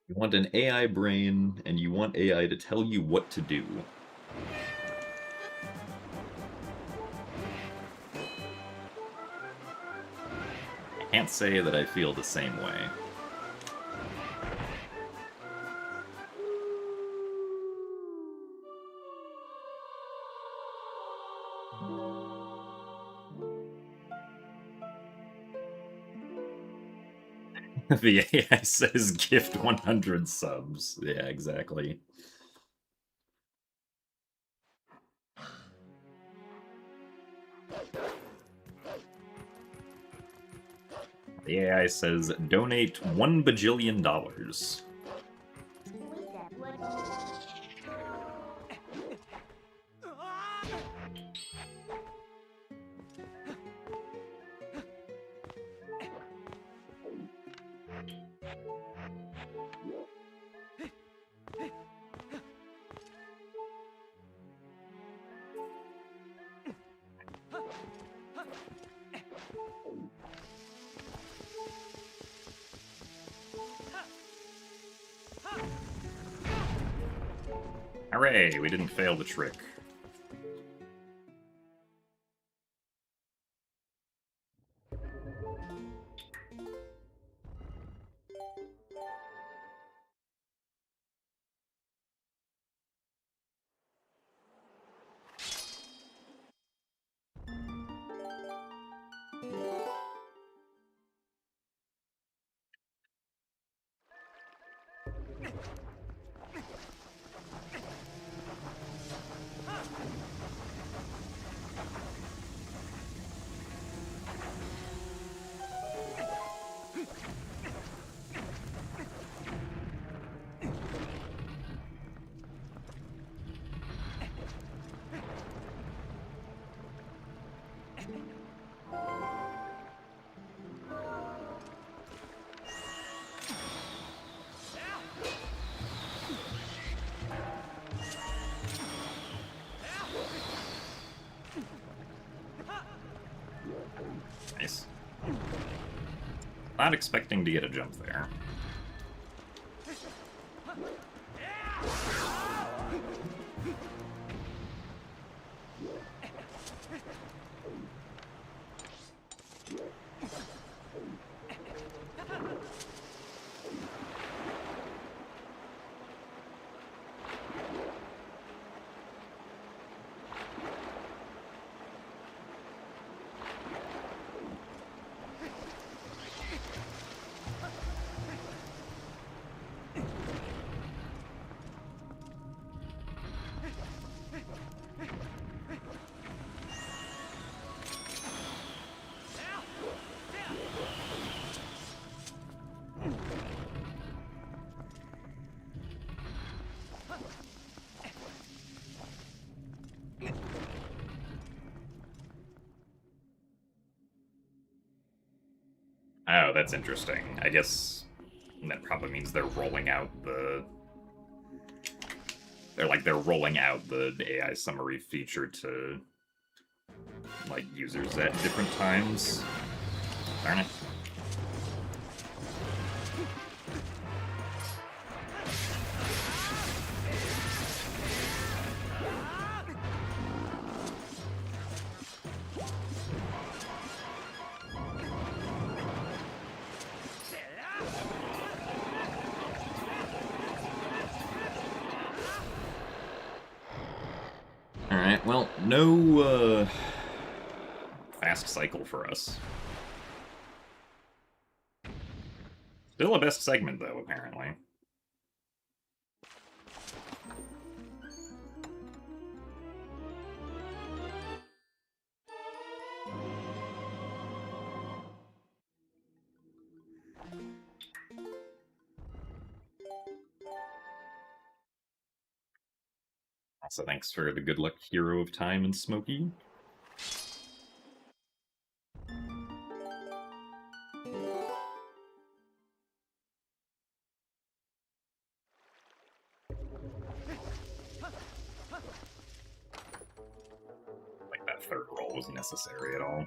You want an AI brain, and you want AI to tell you what to do. I can't say that I feel the same way. The AI says gift 100 subs. Yeah, exactly. The AI says donate $1 bajillion. Hooray, we didn't fail the trick. Nice. Not expecting to get a jump there. Oh, that's interesting. I guess that probably means they're rolling out the... They're rolling out the AI summary feature to, like, users at different times. Darn it. Alright, well, no, fast cycle for us. Still a best segment, though, apparently. Also, thanks for the good luck hero of time and Smokey. third roll was necessary at all.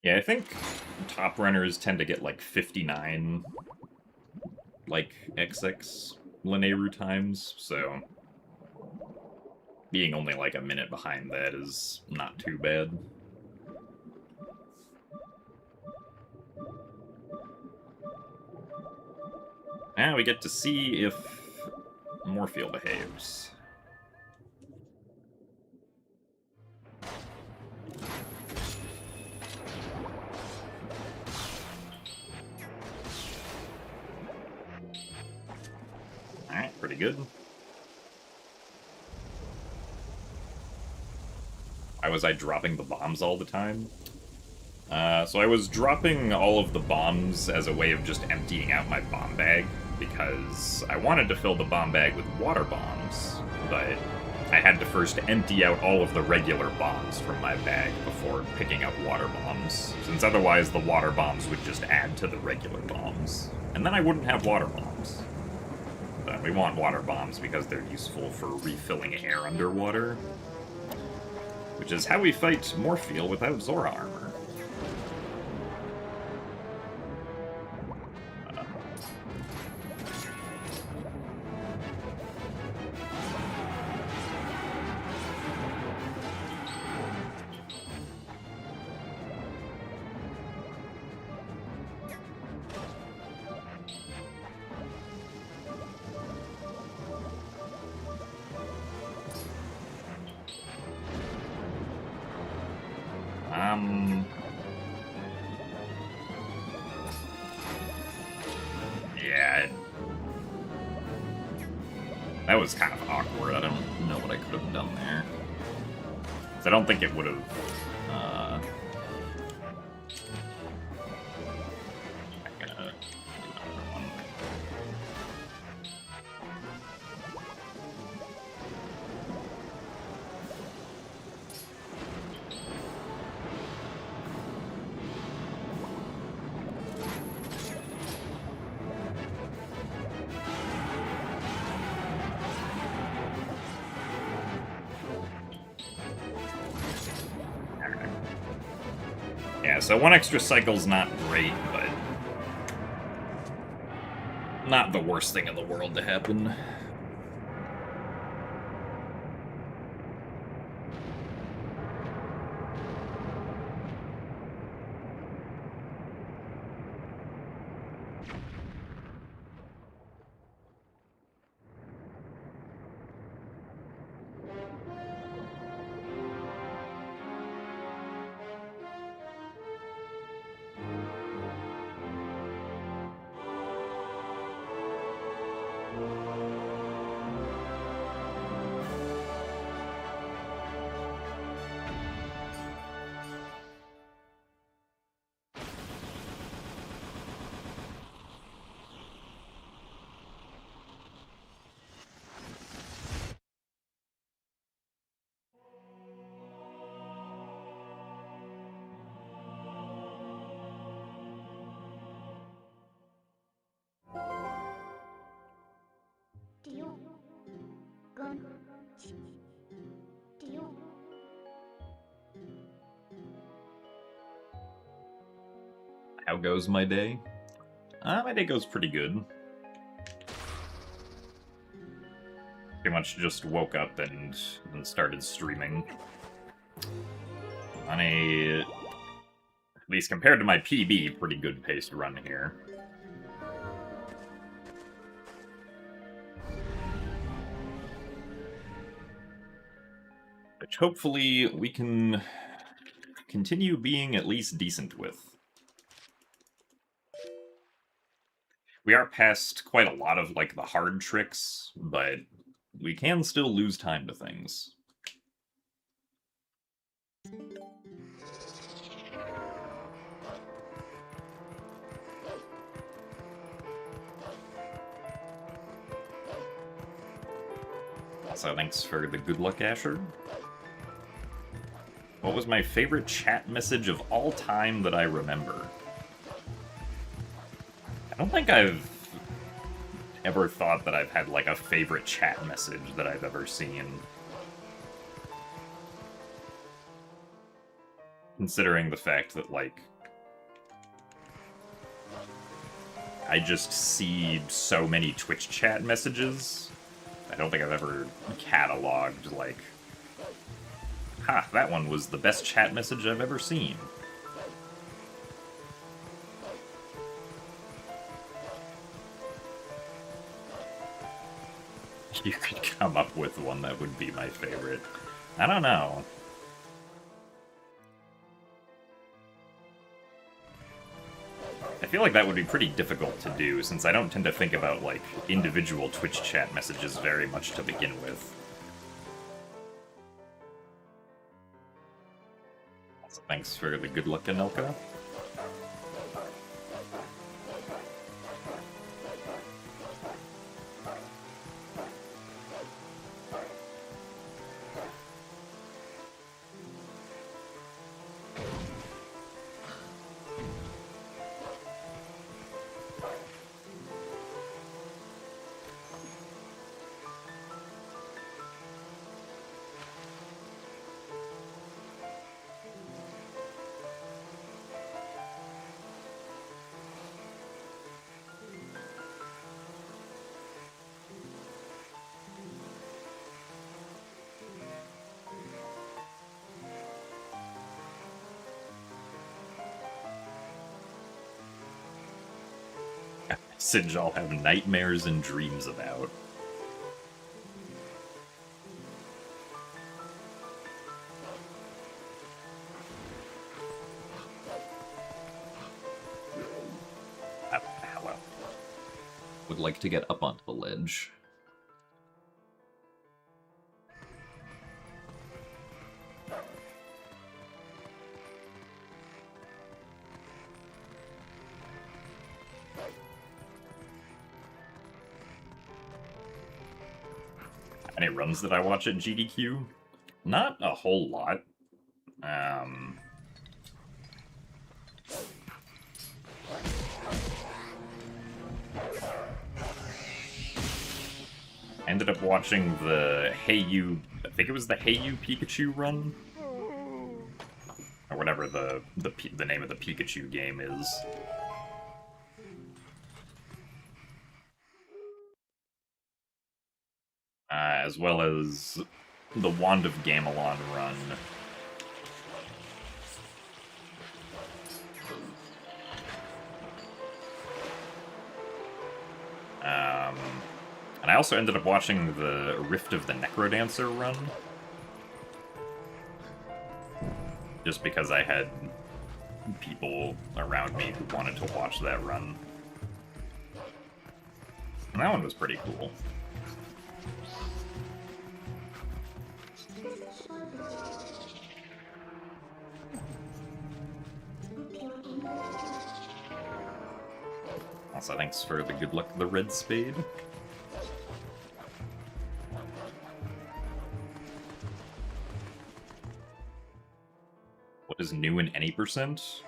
Yeah, I think top runners tend to get like 59 like XX Lineru times, so being only like a minute behind that is not too bad. Now we get to see if Morpheal behaves. Alright, pretty good. Why was I dropping the bombs all the time? So I was dropping all of the bombs as a way of just emptying out my bomb bag, because I wanted to fill the bomb bag with water bombs, but I had to first empty out all of the regular bombs from my bag before picking up water bombs, since otherwise the water bombs would just add to the regular bombs, and then I wouldn't have water bombs. But we want water bombs because they're useful for refilling air underwater, which is how we fight Morpheal without Zora armor. Yeah. That was kind of awkward. I don't know what I could have done there. 'Cause I don't think it would have... I'm gonna do another one. Yeah, so one extra cycle's not great, but not the worst thing in the world to happen. How goes my day? My day goes pretty good. much just woke up and started streaming. On a, at least compared to my PB, pretty good paced run here. Which hopefully we can continue being at least decent with. We are past quite a lot of, like, the hard tricks, but we can still lose time to things. So thanks for the good luck, Asher. What was my favorite chat message of all time that I remember? I don't think I've ever thought that I've had, like, a favorite chat message that I've ever seen. Considering the fact that, like, I just see so many Twitch chat messages. I don't think I've ever cataloged, like, ha, that one was the best chat message I've ever seen. You could come up with one that would be my favorite. I don't know. I feel like that would be pretty difficult to do, since I don't tend to think about, like, individual Twitch chat messages very much to begin with. So thanks for the good luck, Anelka. Message I'll have nightmares and dreams about. Hello. Would like to get up onto the ledge. Any runs that I watch at GDQ? Not a whole lot. I ended up watching the Hey You, I think it was the Hey You Pikachu run? Or whatever the name of the Pikachu game is. As well as the Wand of Gamelon run. And I also ended up watching the Rift of the Necrodancer run. Just because I had people around me who wanted to watch that run. And that one was pretty cool. Also, thanks for the good luck, the red spade. What is new in any percent?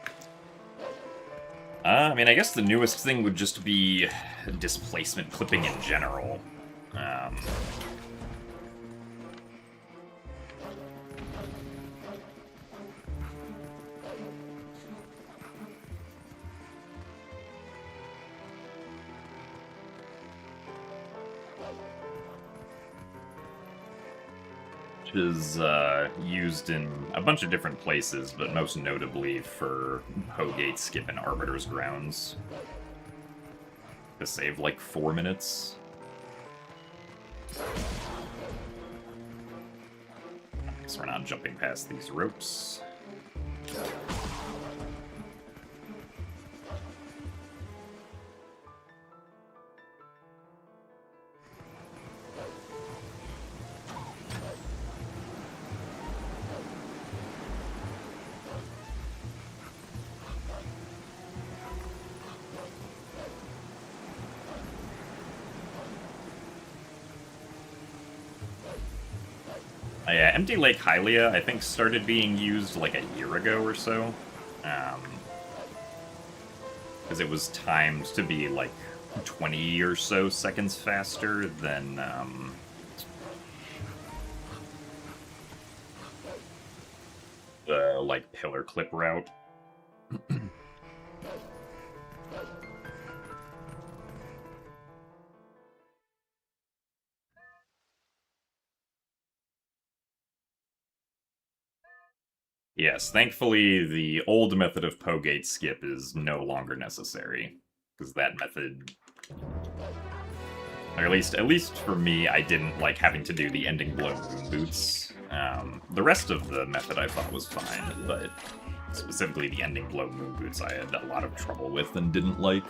I mean, I guess the newest thing would just be displacement clipping in general. which is used in a bunch of different places, but most notably for Hogate Skip and Arbiter's Grounds. To save like 4 minutes. So we're not jumping past these ropes. Yeah, Empty Lake Hylia, I think, started being used like a year ago or so. Because it was timed to be like 20 or so seconds faster than the like pillar clip route. Yes, thankfully the old method of Pogate skip is no longer necessary, because that method, or at least for me, I didn't like having to do the ending blow moon boots. The rest of the method I thought was fine, but specifically the ending blow moon boots I had a lot of trouble with and didn't like.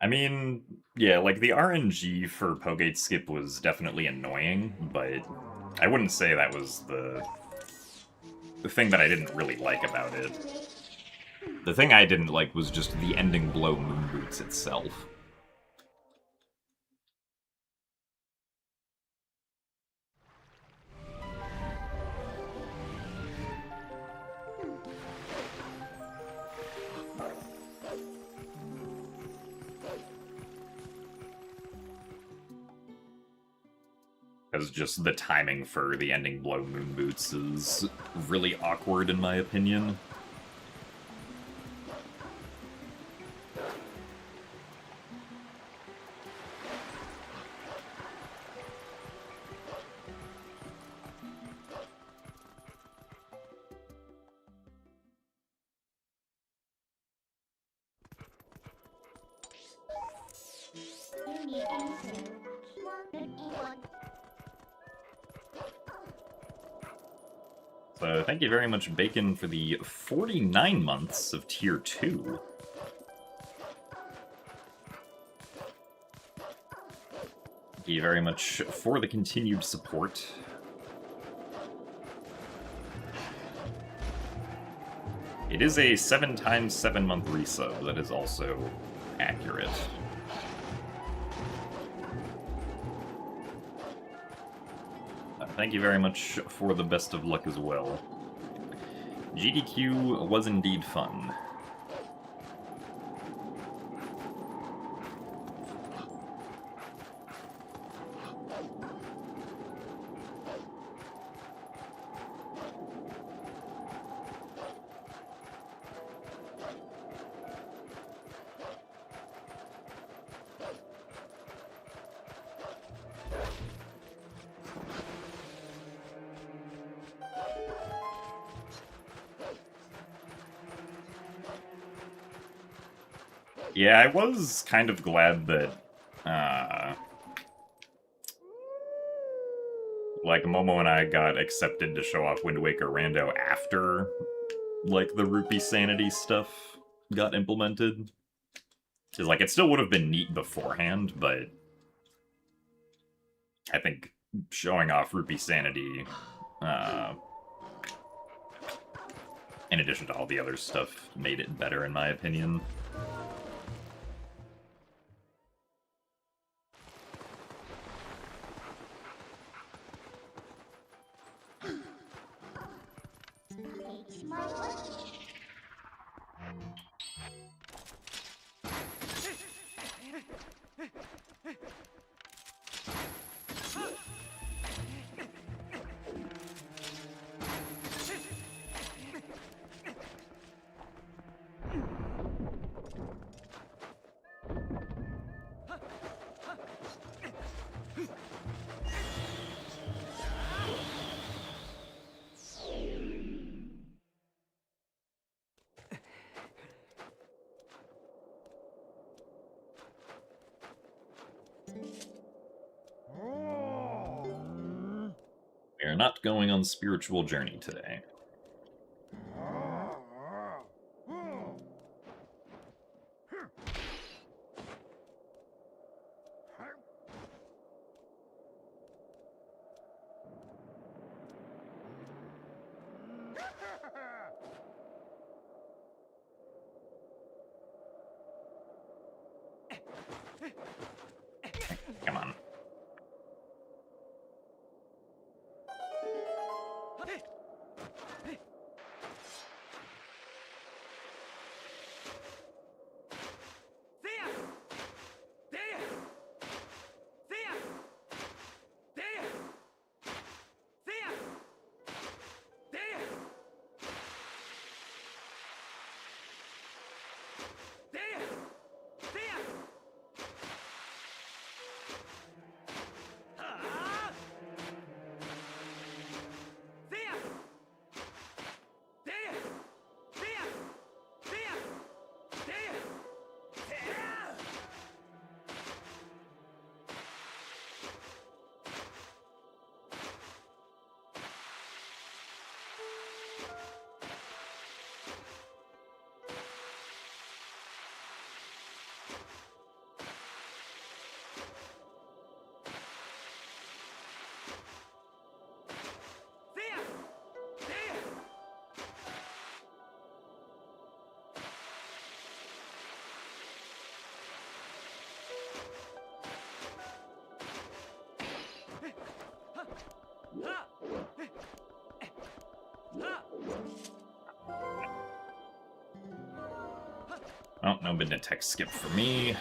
I mean, yeah, like the RNG for Pogate Skip was definitely annoying, but I wouldn't say that was the thing that I didn't really like about it. The thing I didn't like was just the ending blow moon boots itself. Because just the timing for the ending blow moon boots is really awkward in my opinion. So thank you very much, Bacon, for the 49 months of Tier 2. Thank you very much for the continued support. It is a 7 times 7 month resub that is also accurate. Thank you very much for the best of luck as well. GDQ was indeed fun. Yeah, I was kind of glad that, like, Momo and I got accepted to show off Wind Waker Rando after, like, the Rupee Sanity stuff got implemented. Because, like, it still would have been neat beforehand, but I think showing off Rupee Sanity, in addition to all the other stuff, made it better, in my opinion. We are not going on spiritual journey today. Come on. Oh, no midnight tech skip for me.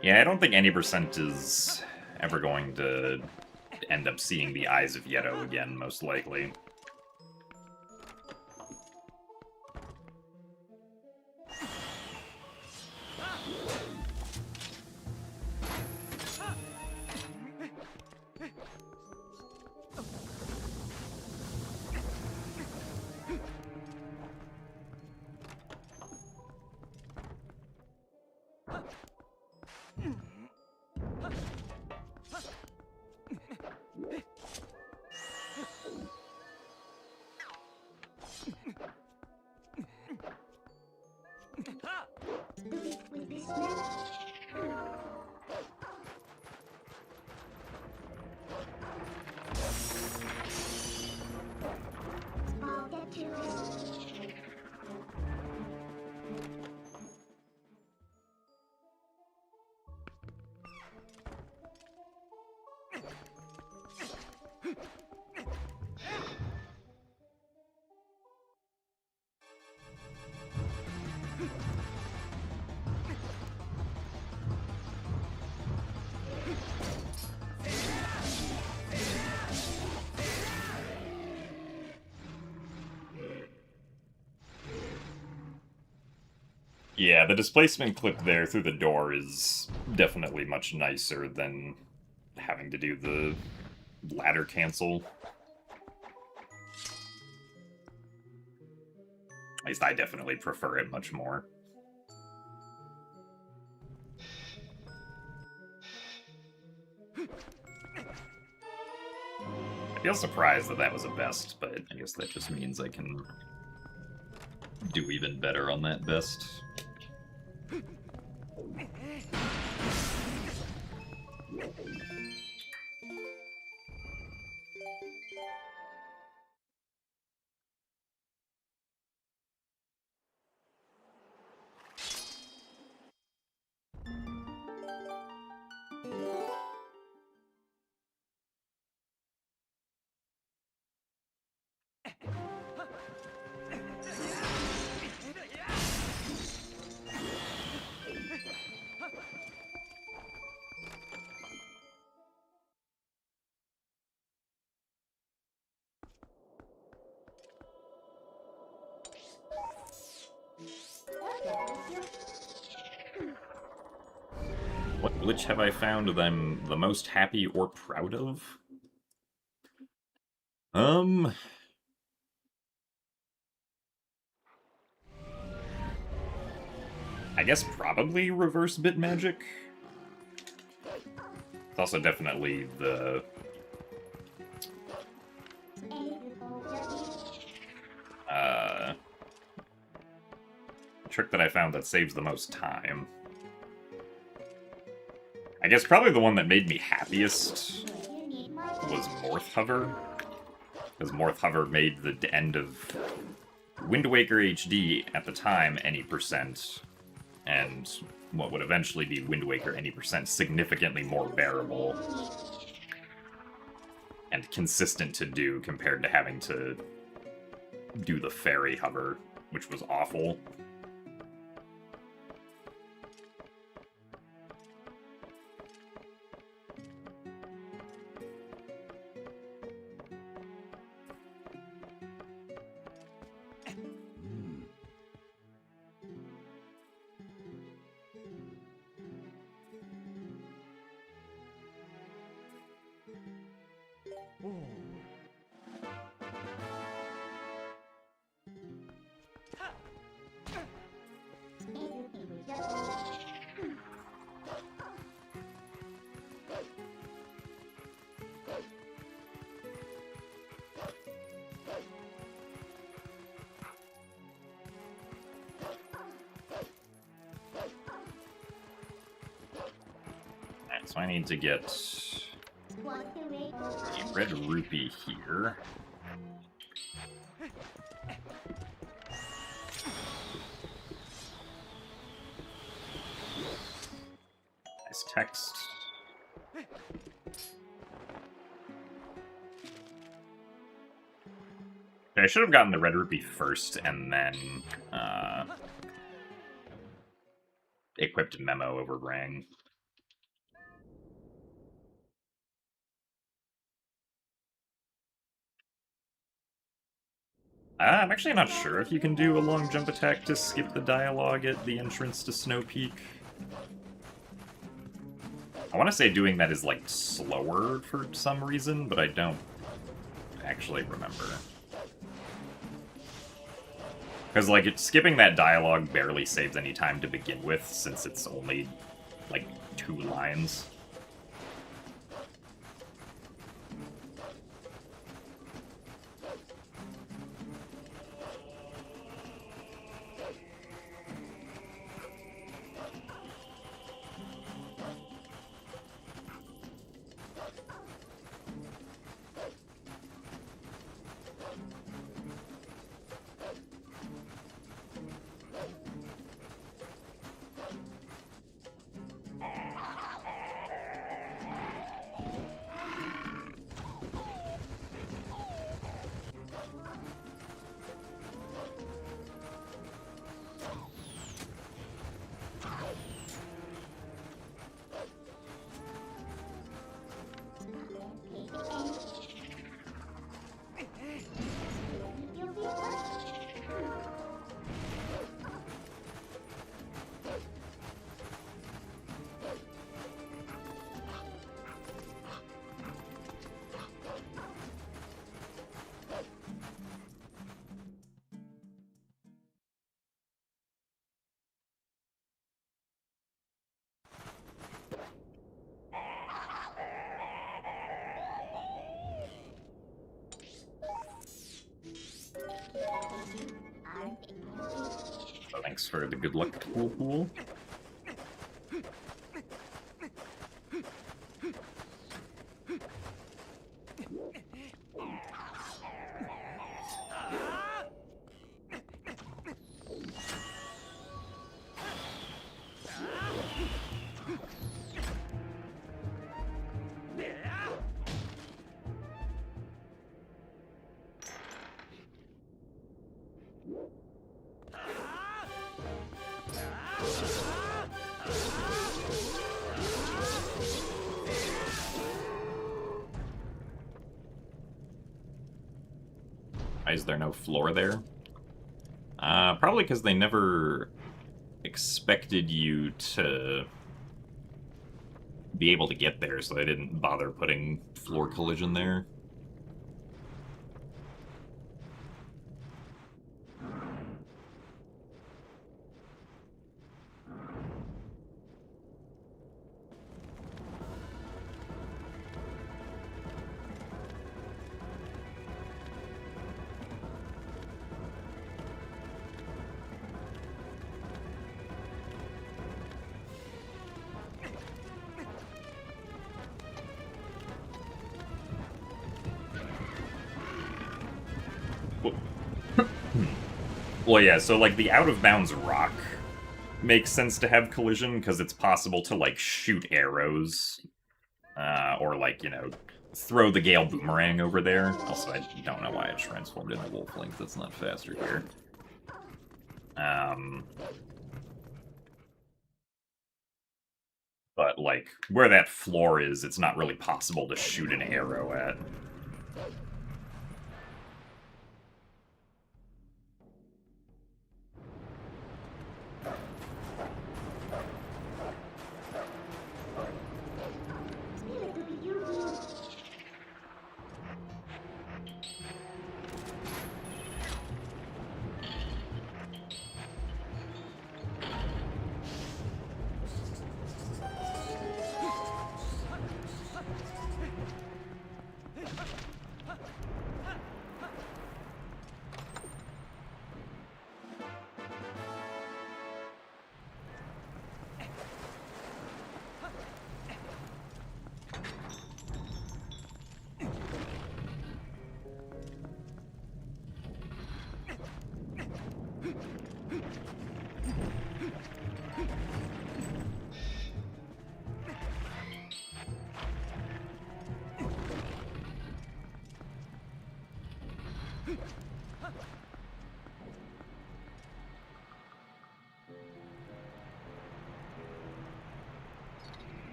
Yeah, I don't think any percent is ever going to end up seeing the Eyes of Yeto again, most likely. Yeah, the displacement clip there through the door is definitely much nicer than having to do the ladder cancel. At least I definitely prefer it much more. I feel surprised that that was a best, but I guess that just means I can do even better on that best. What glitch have I found that I'm the most happy or proud of? I guess probably reverse bit magic. It's also definitely the trick that I found that saves the most time. I guess probably the one that made me happiest was Morph Hover, because Morph Hover made the end of Wind Waker HD at the time any percent, and what would eventually be Wind Waker any percent significantly more bearable and consistent to do compared to having to do the Fairy Hover, which was awful. So I need to get a red rupee here. Nice text. I should have gotten the red rupee first and then equipped Memo over Rang. I'm actually not sure if you can do a long jump attack to skip the dialogue at the entrance to Snow Peak. I want to say doing that is, like, slower for some reason, but I don't actually remember. Because, like, skipping that dialogue barely saves any time to begin with, since it's only, like, 2 lines. Thanks for the good luck tool pool. Why is there no floor there? Probably because they never expected you to be able to get there, so they didn't bother putting floor collision there. Well, yeah, so, like, the out-of-bounds rock makes sense to have collision, because it's possible to, like, shoot arrows, or, like, you know, throw the Gale Boomerang over there. Also, I don't know why I transformed into Wolflink, that's not faster here. But, like, where that floor is, it's not really possible to shoot an arrow at.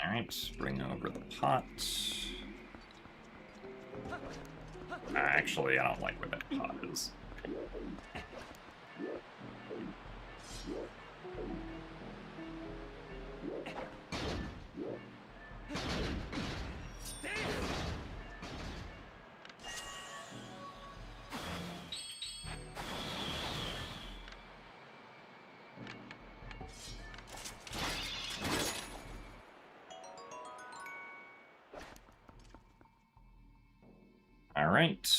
Alright, bring over the pot. Actually, I don't like where that pot is. All right.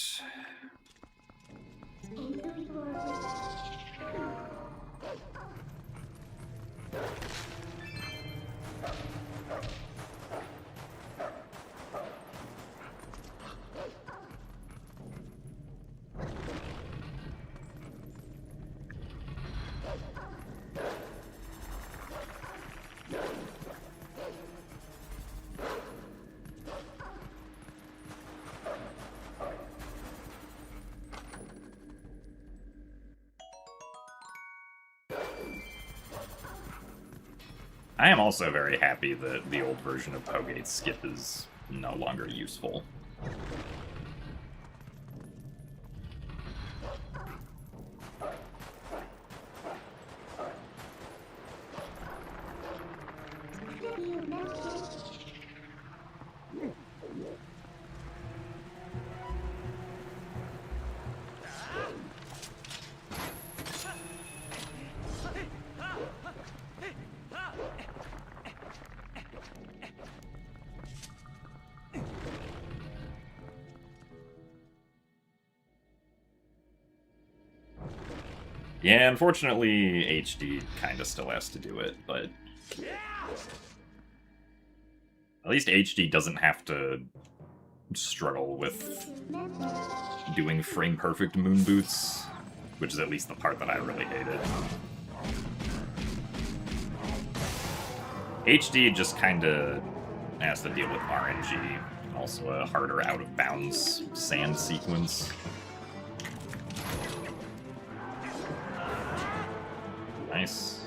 I am also very happy that the old version of Pogate's skip is no longer useful. Yeah, unfortunately, HD kind of still has to do it, but at least HD doesn't have to struggle with doing frame-perfect moon boots, which is at least the part that I really hated. HD just kind of has to deal with RNG, also a harder out-of-bounds sand sequence. Nice.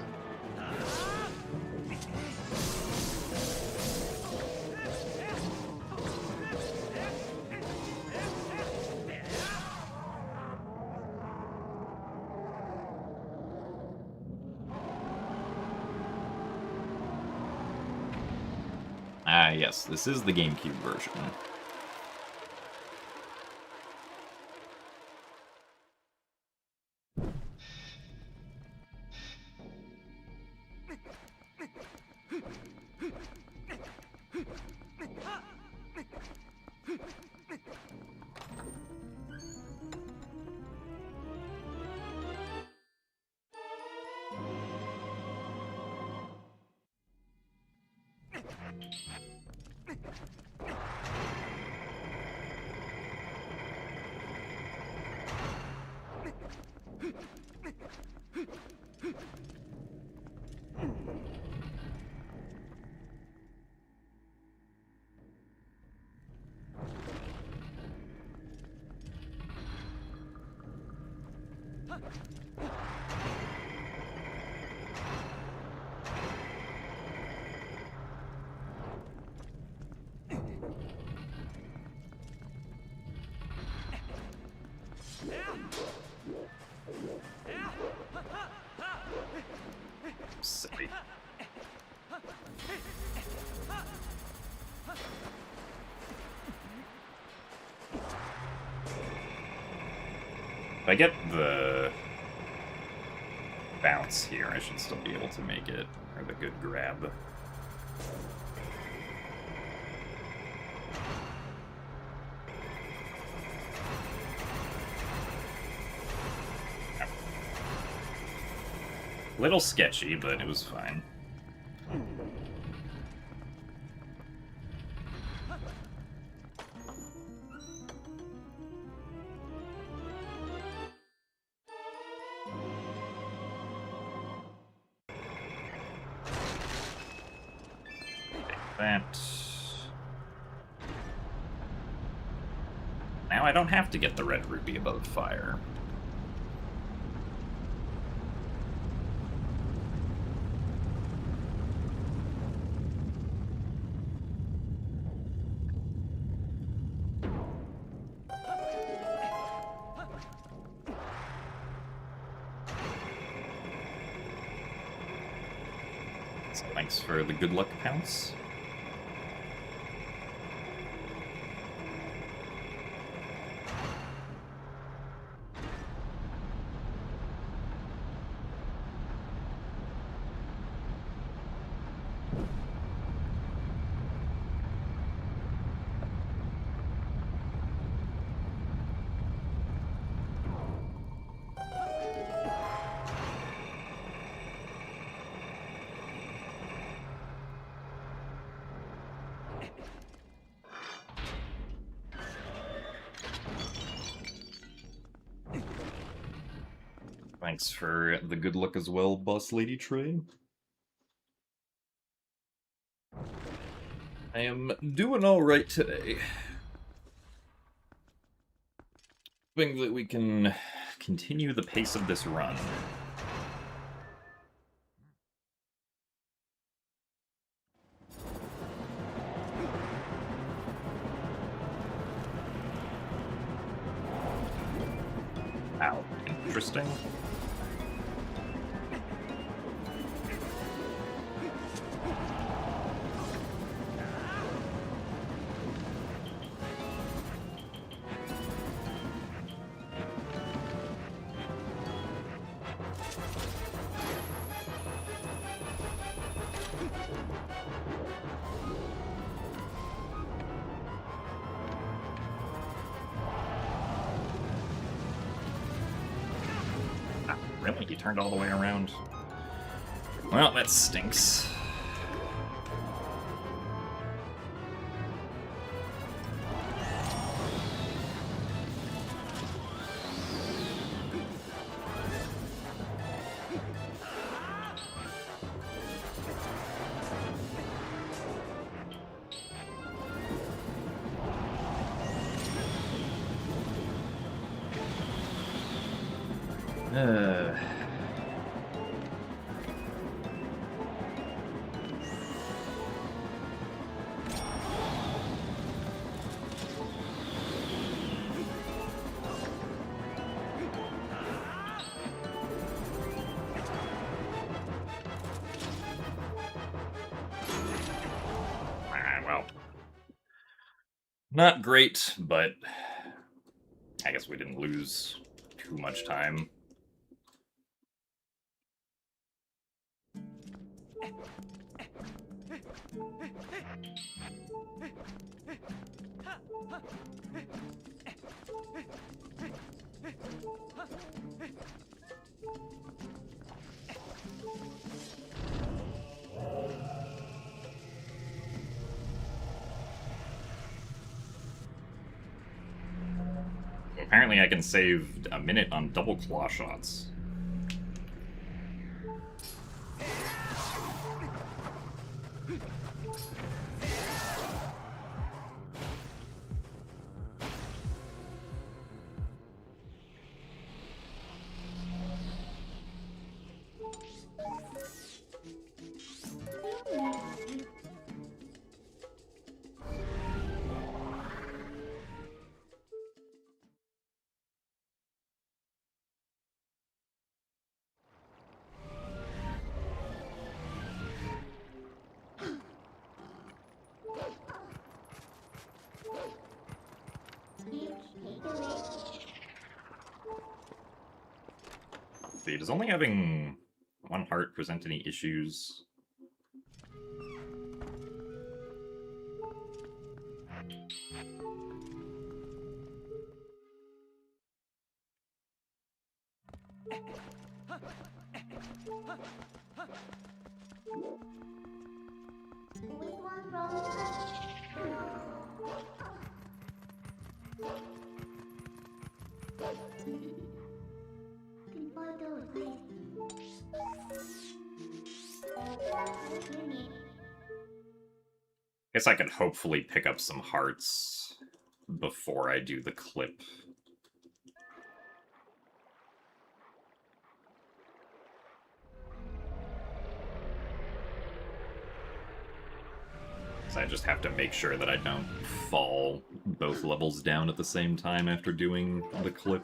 Ah, yes, this is the GameCube version. Silly. If I get the bounce here, I should still be able to make it, or the good grab. Little sketchy, but it was fine. That. Now I don't have to get the red ruby above fire. So thanks for the good luck pounce. Thanks for the good luck as well, Boss Lady Trey. I am doing alright today. Hoping that we can continue the pace of this run. interesting. Really? He turned all the way around? Well, that stinks. Well, not great, but I guess we didn't lose too much time. Apparently I can save a minute on double claw shots. See, does only having one heart present any issues? Guess I could hopefully pick up some hearts before I do the clip. So I just have to make sure that I don't fall both levels down at the same time after doing the clip.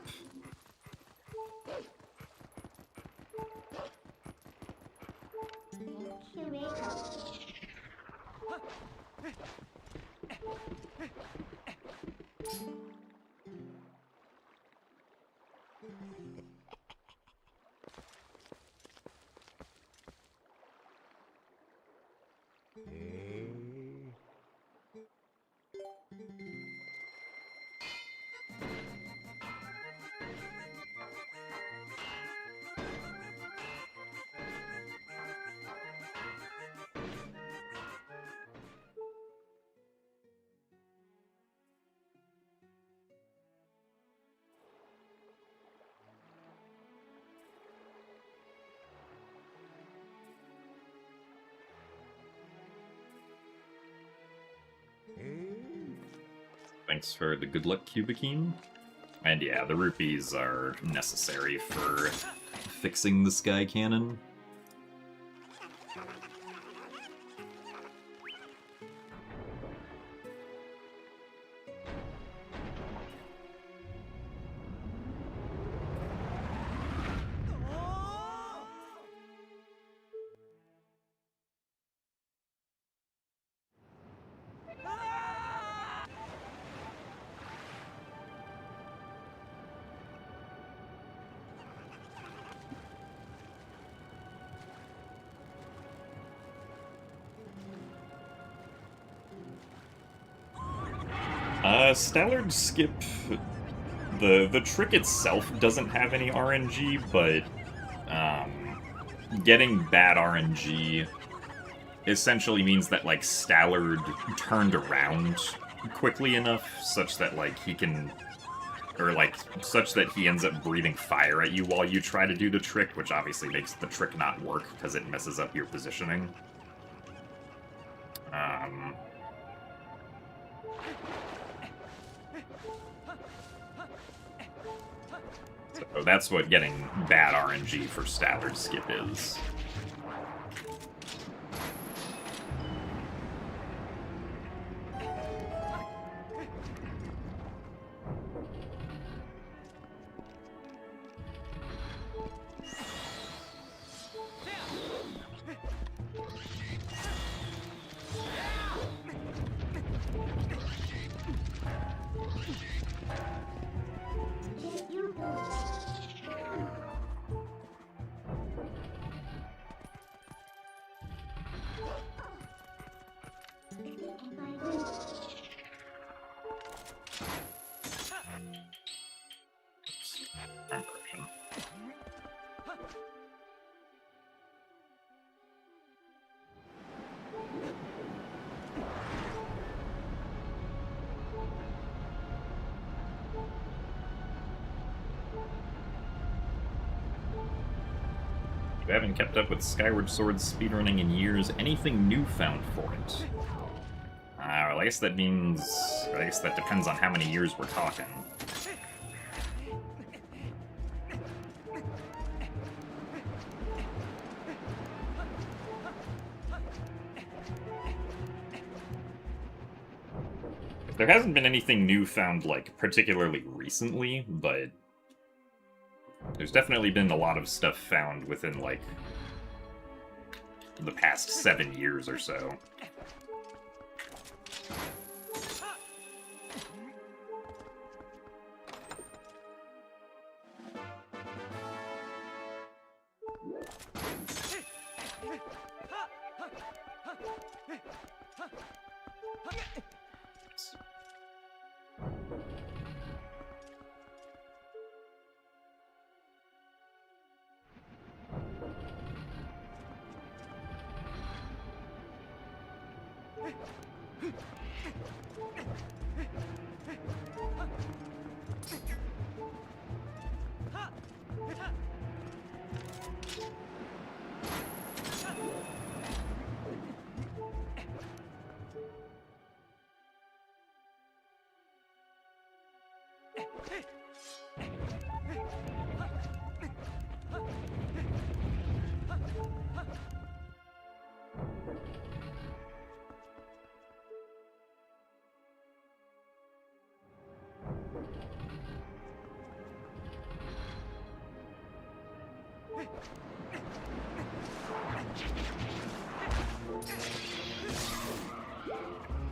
Thanks for the good luck, Cubikine. And yeah, the rupees are necessary for fixing the sky cannon. Stallard Skip, the trick itself doesn't have any RNG, but getting bad RNG essentially means that, like, Stallard turned around quickly enough such that, like, he can... Or, like, such that he ends up breathing fire at you while you try to do the trick, which obviously makes the trick not work because it messes up your positioning. So that's what getting bad RNG for Stallard Skip is. If you haven't kept up with Skyward Sword's speedrunning in years, anything new found for it? Well, I guess that means... I guess that depends on how many years we're talking. There hasn't been anything new found, like, particularly recently, but there's definitely been a lot of stuff found within, like, the past 7 years or so.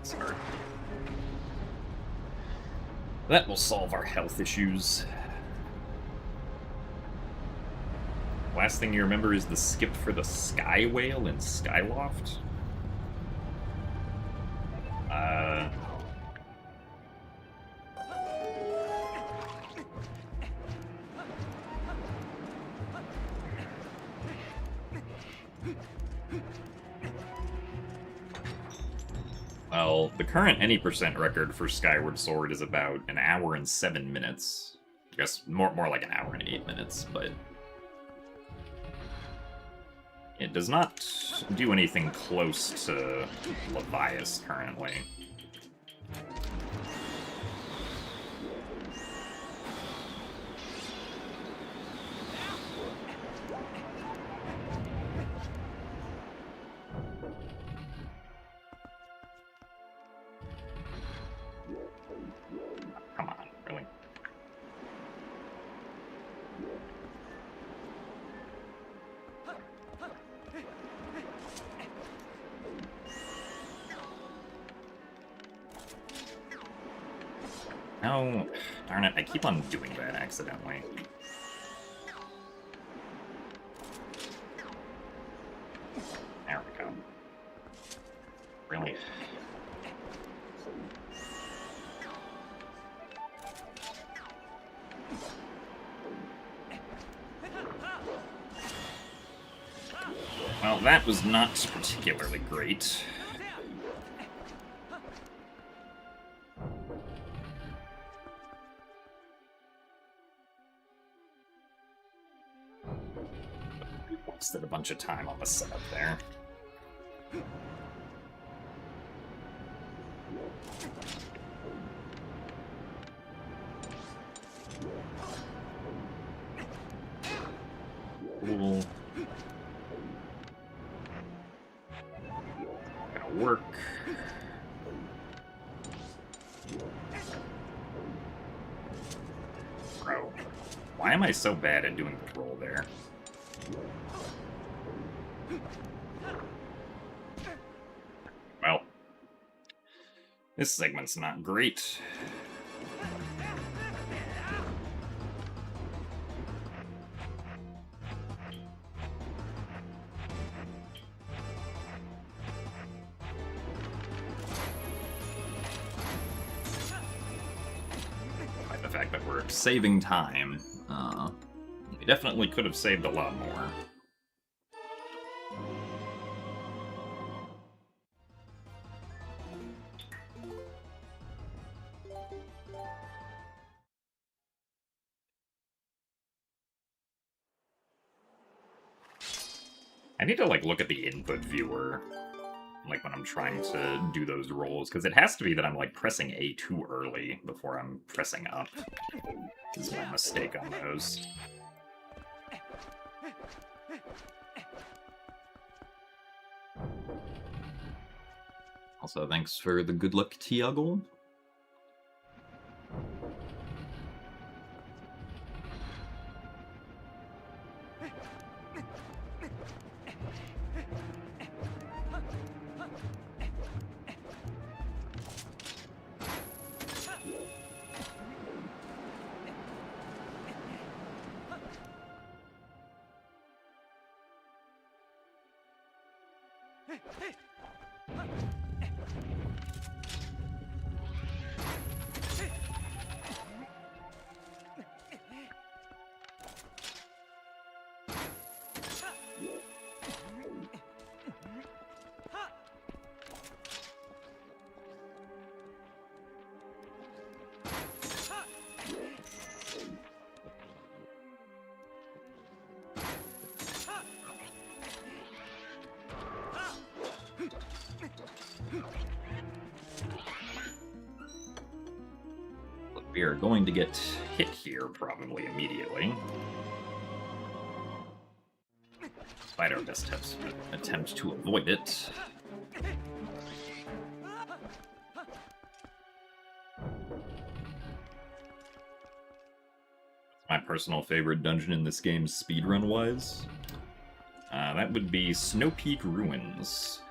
Sorry. That will solve our health issues. Last thing you remember is the skip for the Sky Whale in Skyloft. Well, the current any percent record for Skyward Sword is about 1 hour and 7 minutes. I guess more like 1 hour and 8 minutes, but it does not do anything close to Levias currently. Come on, really? No, darn it, I keep on doing that accidentally. There we go. Really? Well, that was not particularly great. Wasted a bunch of time on the setup there. Cool. Gonna work. Bro, why am I so bad at doing the roll there? Well, this segment's not great. By the fact that we're saving time, we definitely could have saved a lot more. I need to, like, look at the input viewer, like, when I'm trying to do those rolls, because it has to be that I'm, like, pressing A too early before I'm pressing up. This is my mistake on those. Also, thanks for the good luck, Tiago. We are going to get hit here probably immediately. Despite our best attempt to avoid it. My personal favorite dungeon in this game, speedrun-wise. That would be Snow Peak Ruins.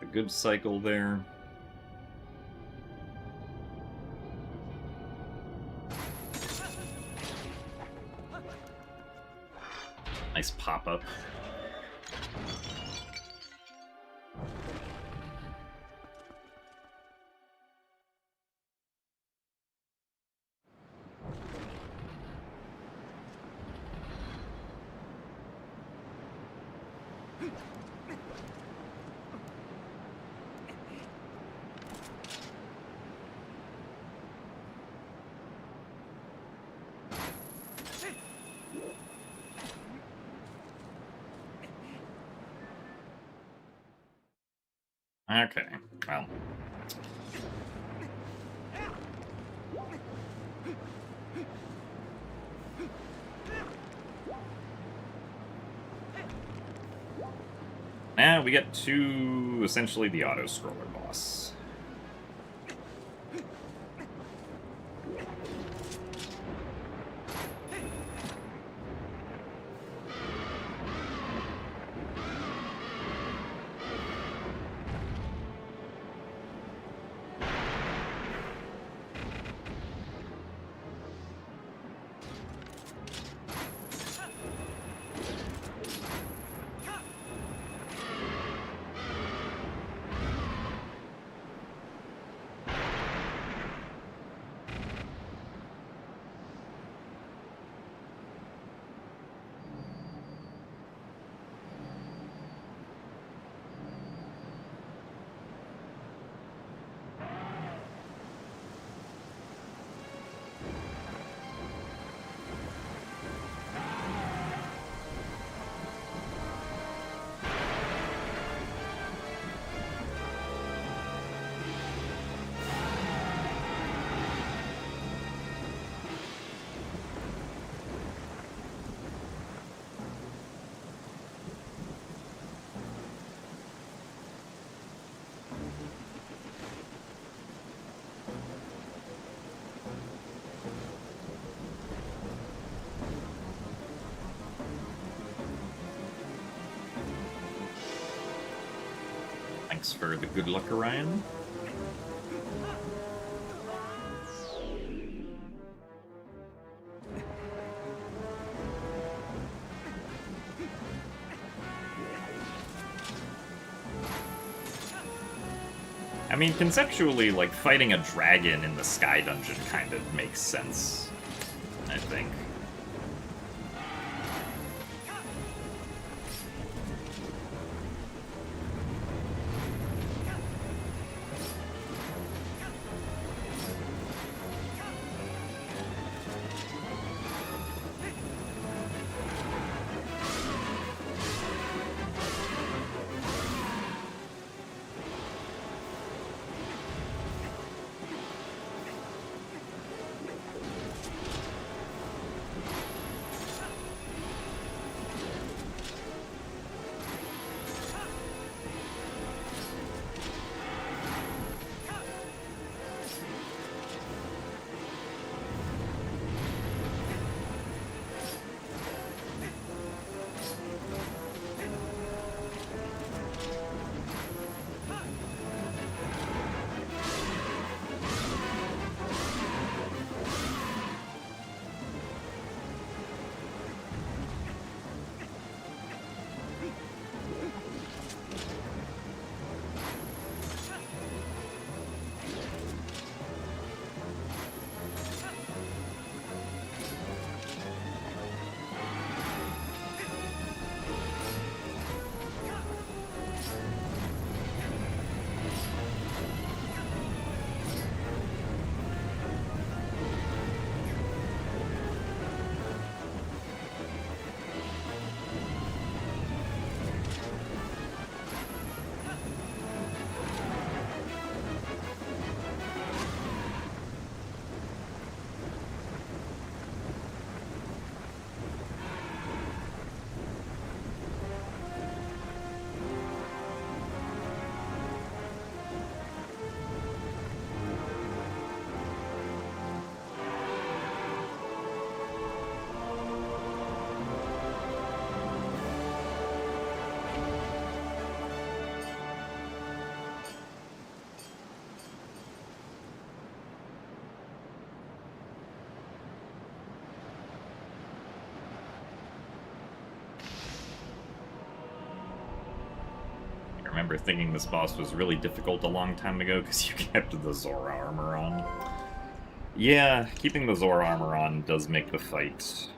A good cycle there. Nice pop-up. Okay, well. Now we get to, essentially, the auto-scroller boss. Thanks for the good luck, Orion. I mean, conceptually, like, fighting a dragon in the Sky Dungeon kind of makes sense, I think. I remember thinking this boss was really difficult a long time ago because you kept the Zora armor on. Yeah, keeping the Zora armor on does make the fight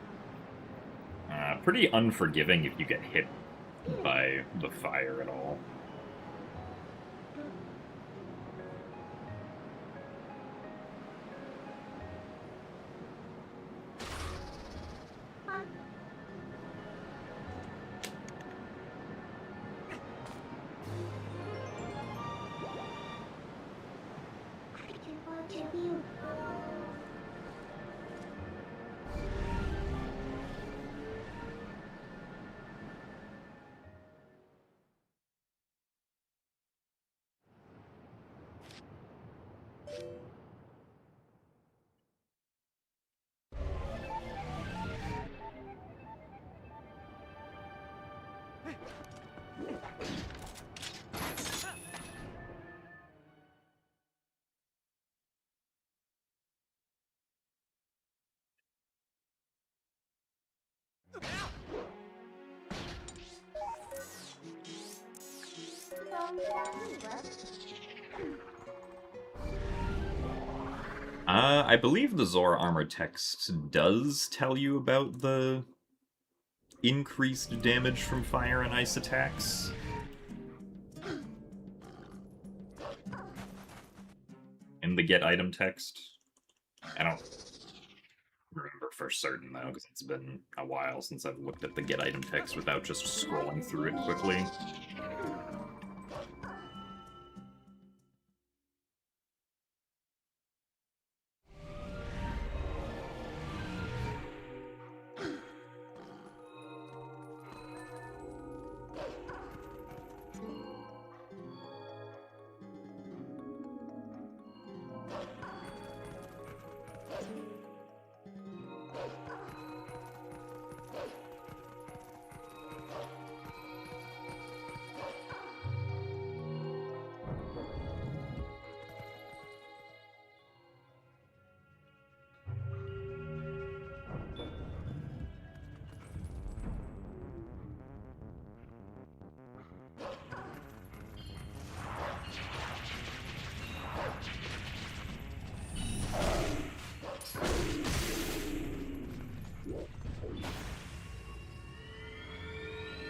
pretty unforgiving if you get hit by the fire at all. I believe the Zora armor text does tell you about the increased damage from fire and ice attacks. In the get item text. I don't remember for certain, though, because it's been a while since I've looked at the get item text without just scrolling through it quickly.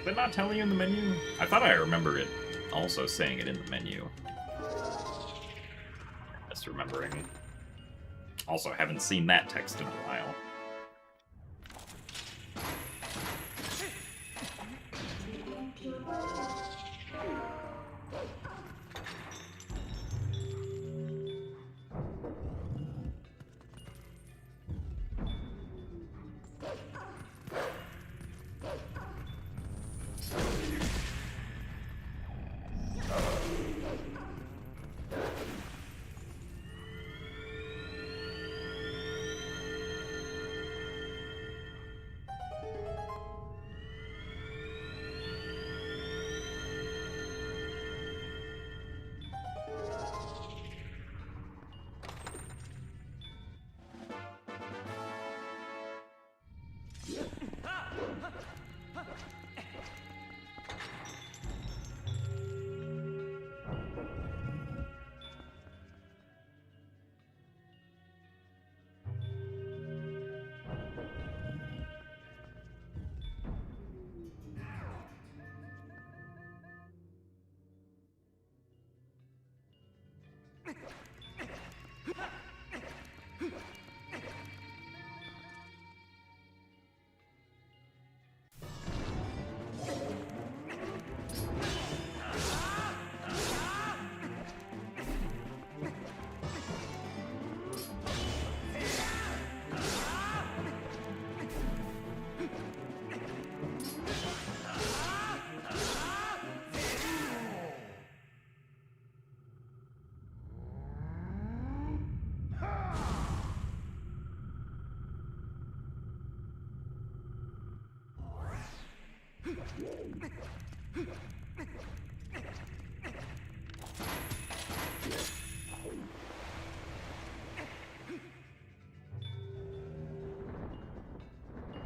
Did it not tell you in the menu? I thought I remember it also saying it in the menu. Just remembering. Also, haven't seen that text in a while.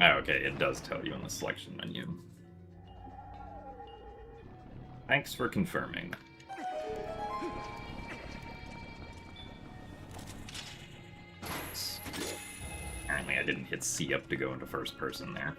Oh, okay, it does tell you in the selection menu. Thanks for confirming. Apparently I didn't hit C up to go into first person there.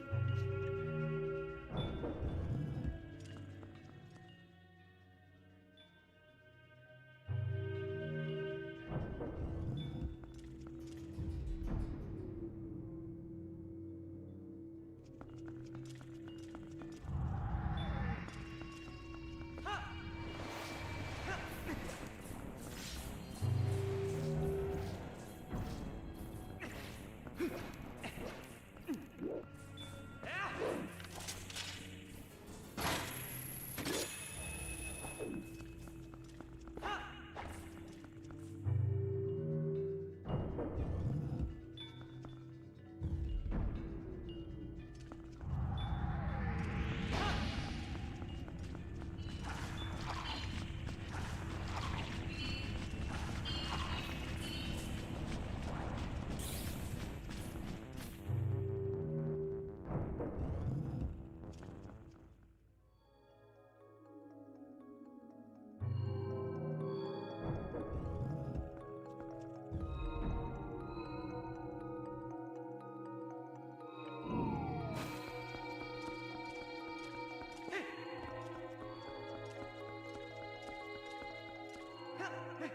Okay,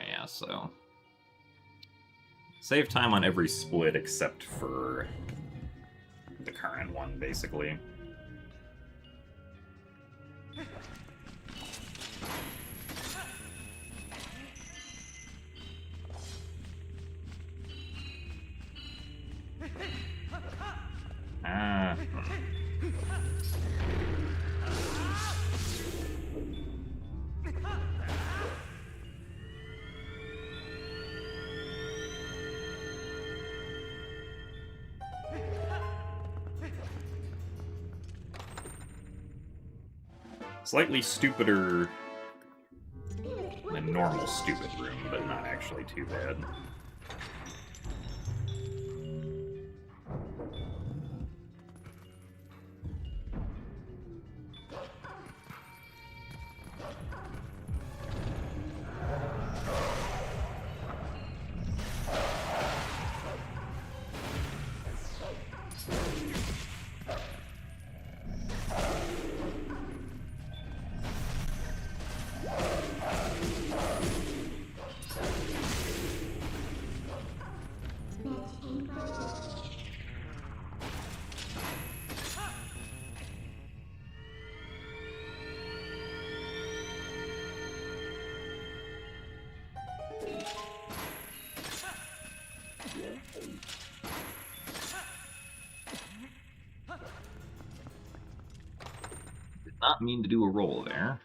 yeah, so... Save time on every split except for the current one, basically. Ah. Slightly stupider than normal stupid room, but not actually too bad. Did not mean to do a roll there.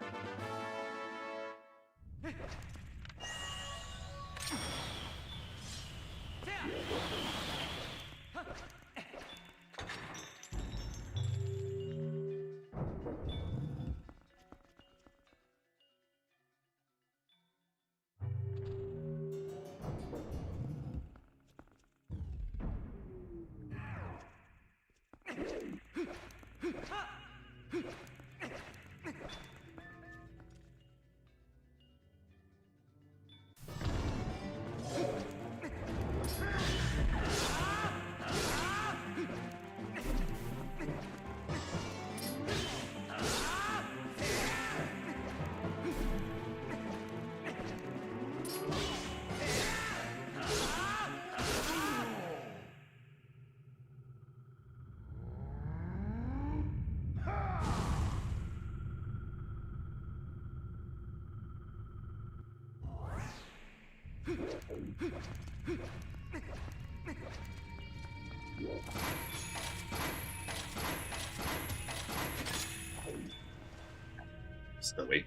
Silly.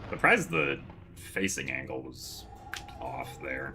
Surprised the facing angle was off there.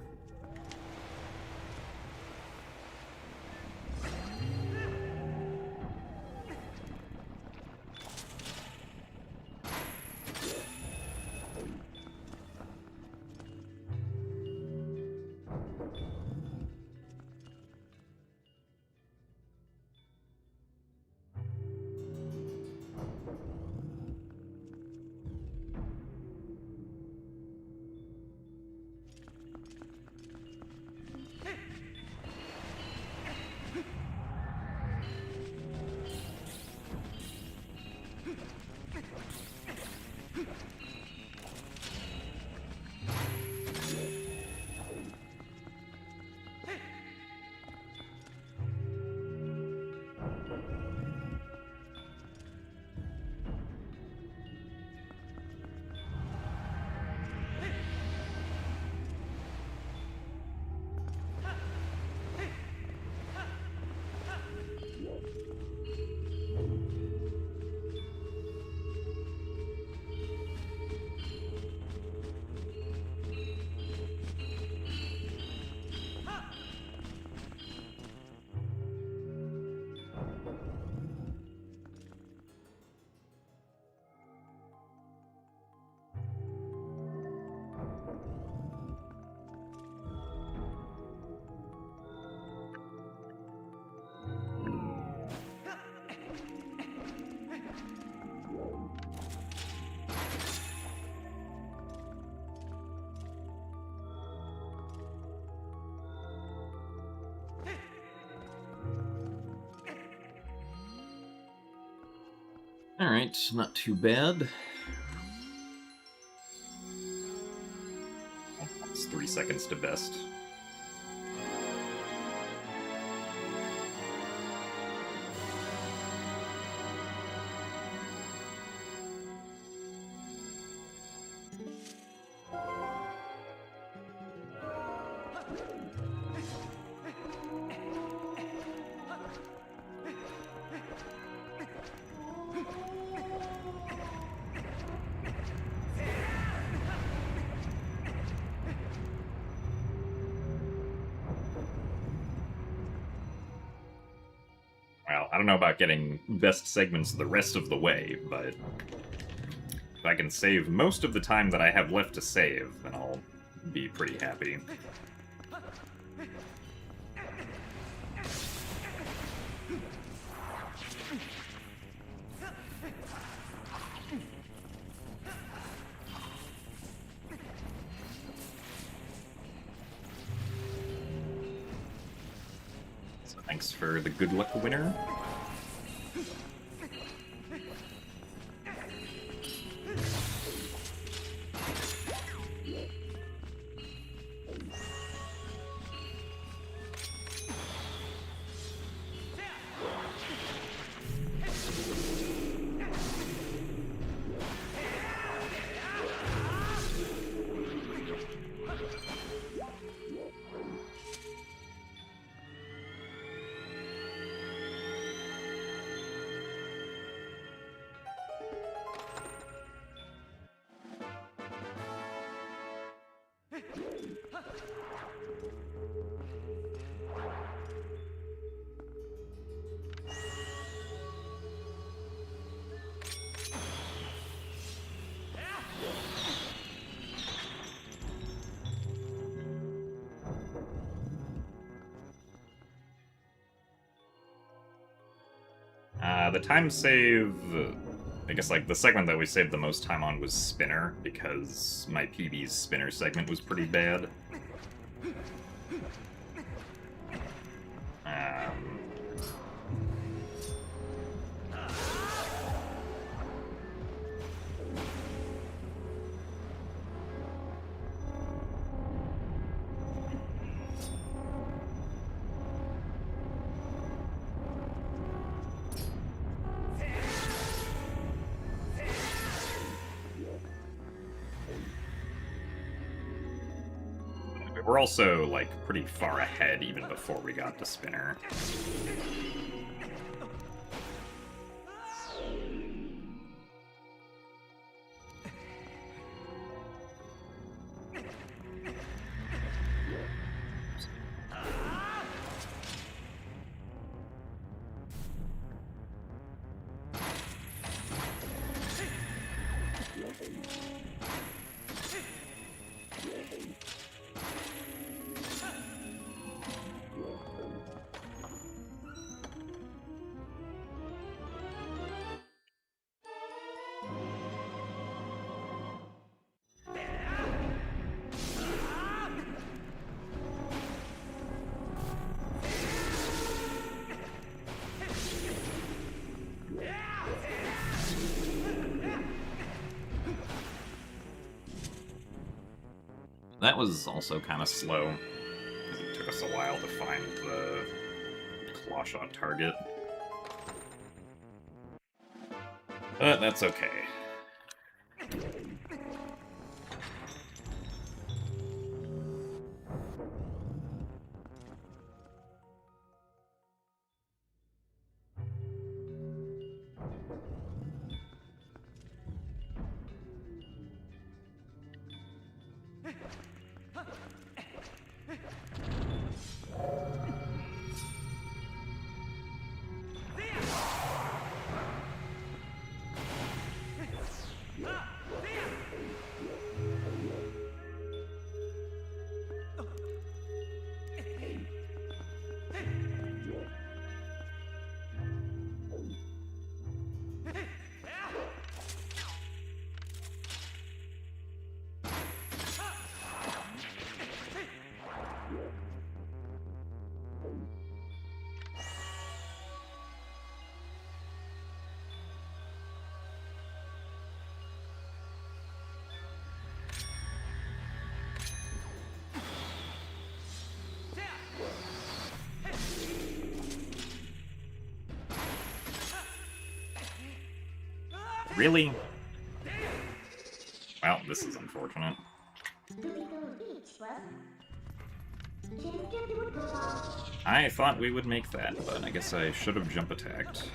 Alright, not too bad. It's 3 seconds to best. Well, I don't know about getting best segments the rest of the way, but if I can save most of the time that I have left to save, then I'll be pretty happy. Thanks for the good luck winner. The time save, I guess like the segment that we saved the most time on was Spinner, because my PB's Spinner segment was pretty bad. We're also, like, pretty far ahead even before we got to Spinner. That was also kind of slow, because it took us a while to find the claw shot target. But that's okay. Really? Well, this is unfortunate. I thought we would make that, but I guess I should have jump attacked.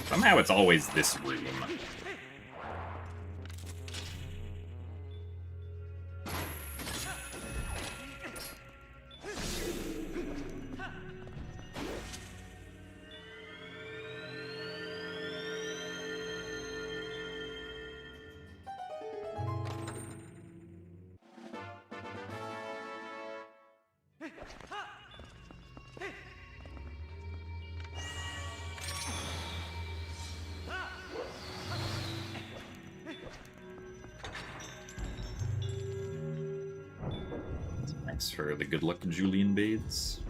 Somehow it's always this room. Thanks for the good luck, Julian Bates.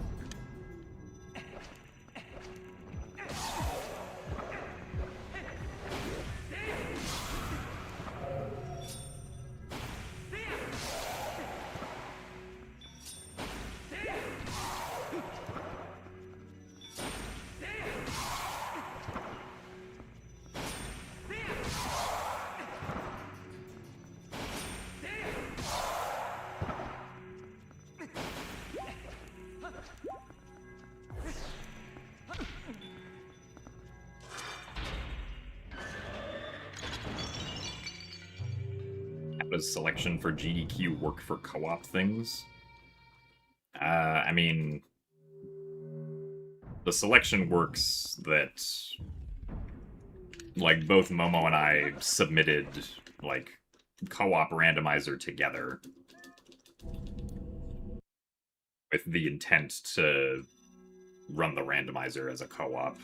Does selection for GDQ work for co-op things? I mean, the selection works that, like, both Momo and I submitted, like, co-op randomizer together with the intent to run the randomizer as a co-op.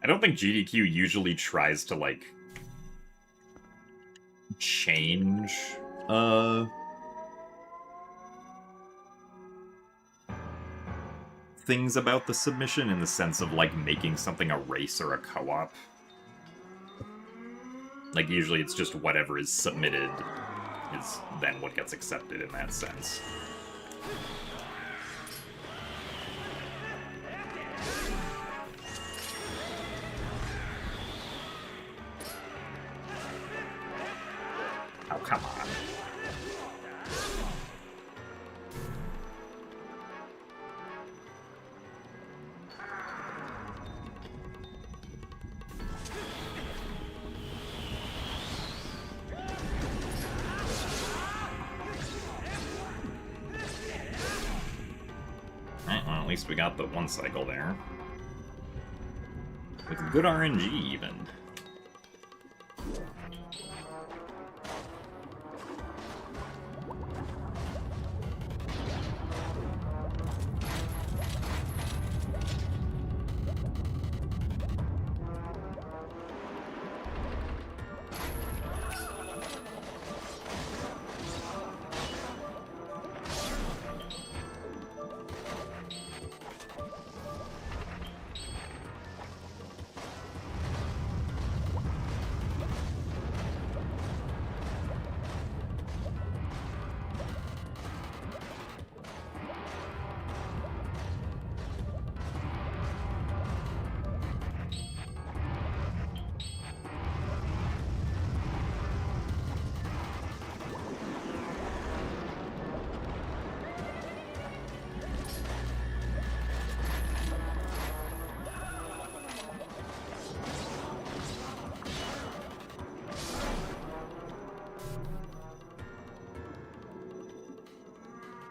I don't think GDQ usually tries to, like, change, things about the submission in the sense of, like, making something a race or a co-op. Like, usually it's just whatever is submitted is then what gets accepted in that sense. Oh, come on. Alright, well, at least we got the one cycle there. With good RNG, even.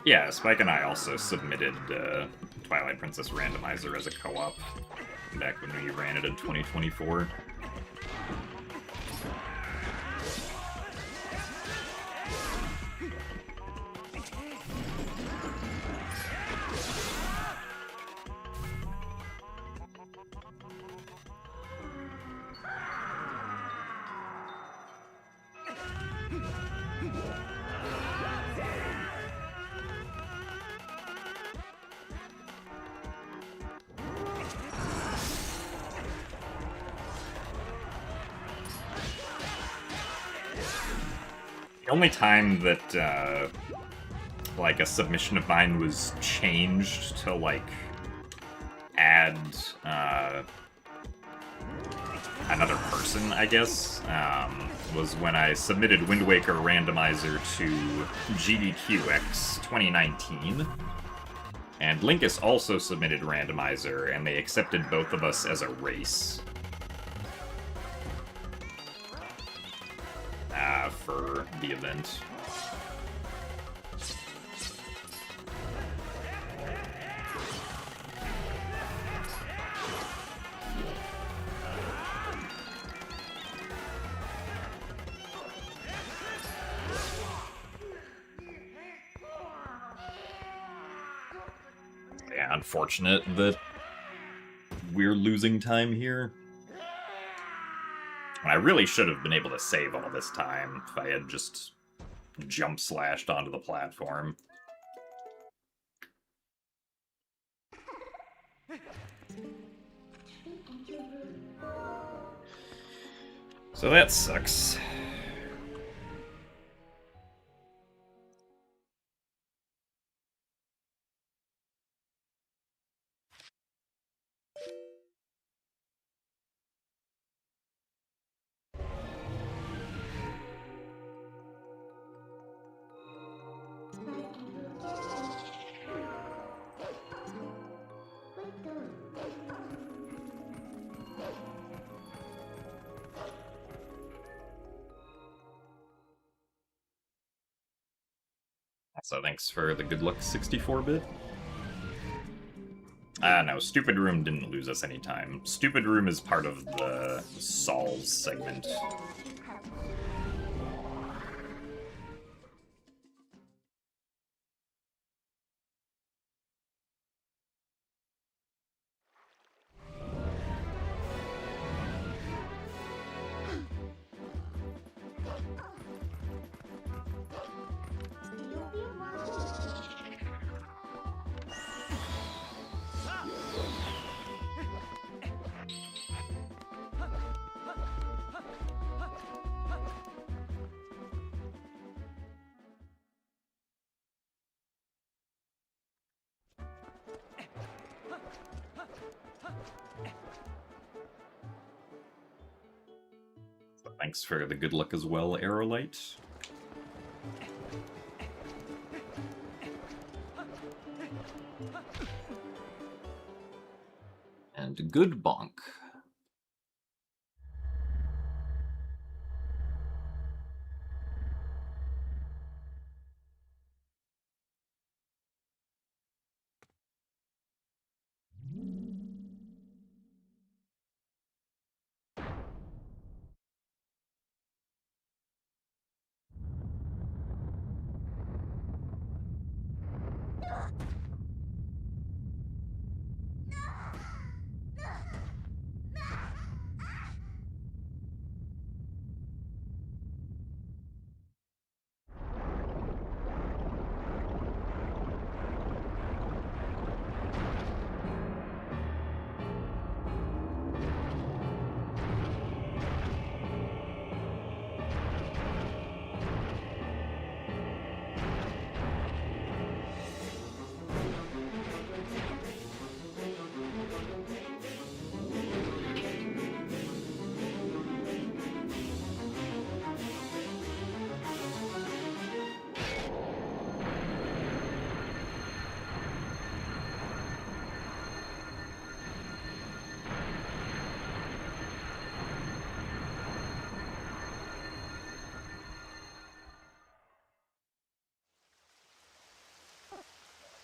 Yeah, Spike and I also submitted Twilight Princess Randomizer as a co-op back when we ran it in 2024. The only time that, like, a submission of mine was changed to, like, add, another person, I guess, was when I submitted Wind Waker Randomizer to GDQX 2019. And Linkus also submitted Randomizer, and they accepted both of us as a race. For the event. Yeah, unfortunate that we're losing time here. I really should have been able to save all this time if I had just jump slashed onto the platform. So that sucks. So thanks for the good luck 64-bit. No, Stupid Room didn't lose us any time. Stupid Room is part of the Saul's segment. Thanks for the good luck as well, Aerolite. And good bonk.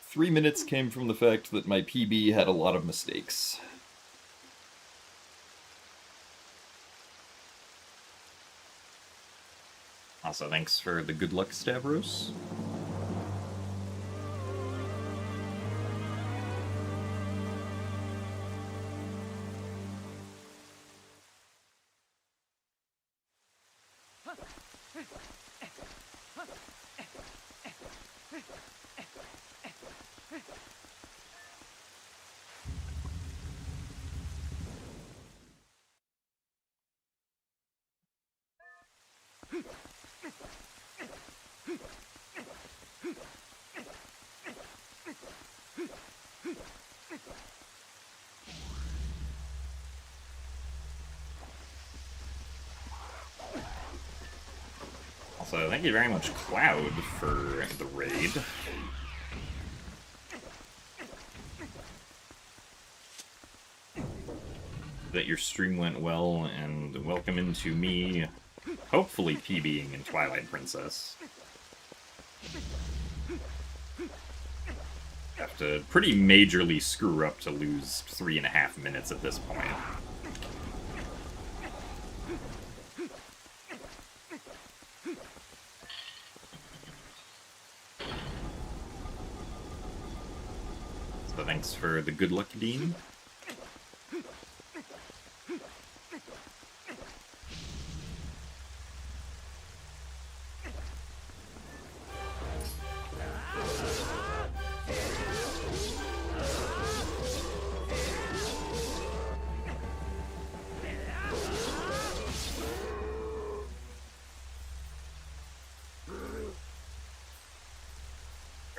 Three minutes came from the fact that my PB had a lot of mistakes. Also, thanks for the good luck, Stavros. So thank you very much, Cloud, for the raid. That your stream went well, and welcome into me, hopefully PBing in Twilight Princess. Have to pretty majorly screw up to lose 3.5 minutes at this point. So thanks for the good luck, Dean.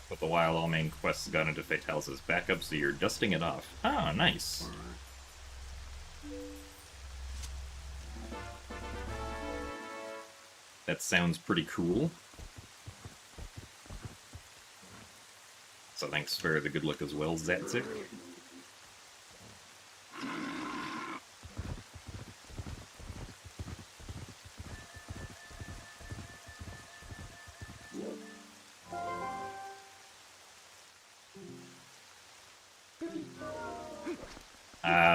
With a while, all main quests got into Fatales as backup, so you're dusting it off. Oh, nice. That sounds pretty cool. So thanks for the good luck as well, Zatzik.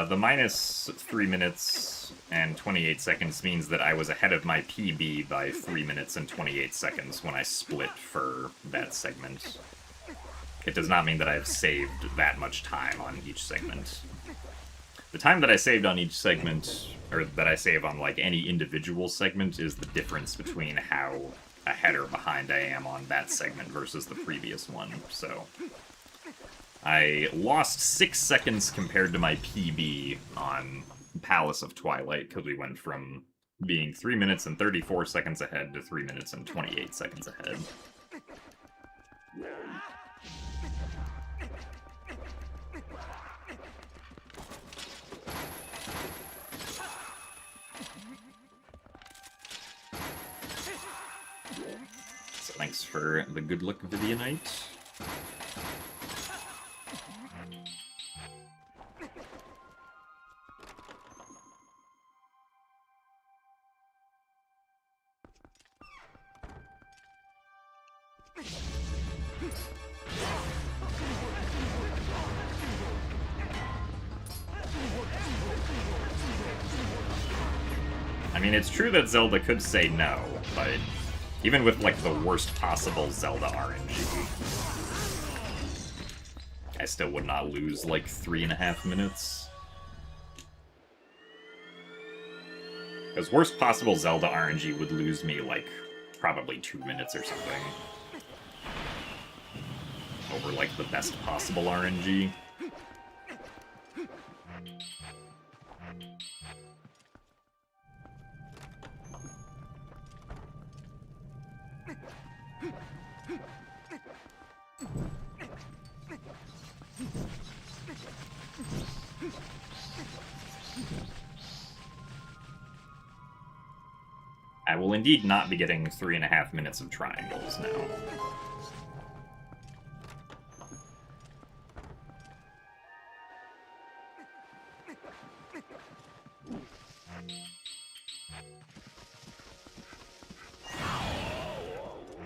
The minus 3 minutes and 28 seconds means that I was ahead of my PB by 3 minutes and 28 seconds when I split for that segment. It does not mean that I've saved that much time on each segment. The time that I saved on each segment, or that I save on like any individual segment, is the difference between how ahead or behind I am on that segment versus the previous one, so... I lost 6 seconds compared to my PB on Palace of Twilight, because we went from being 3 minutes and 34 seconds ahead to 3 minutes and 28 seconds ahead. So thanks for the good luck, Vivianite. I mean, it's true that Zelda could say no, but even with, like, the worst possible Zelda RNG, I still would not lose, like, 3.5 minutes. Because worst possible Zelda RNG would lose me, like, probably 2 minutes or something. Over, like, the best possible RNG. I will indeed not be getting 3.5 minutes of triangles now.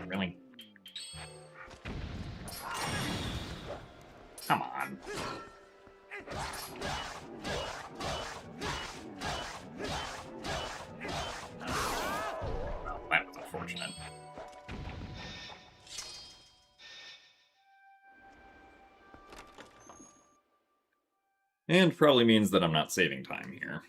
Really? Come on. Well, that was unfortunate. And probably means that I'm not saving time here.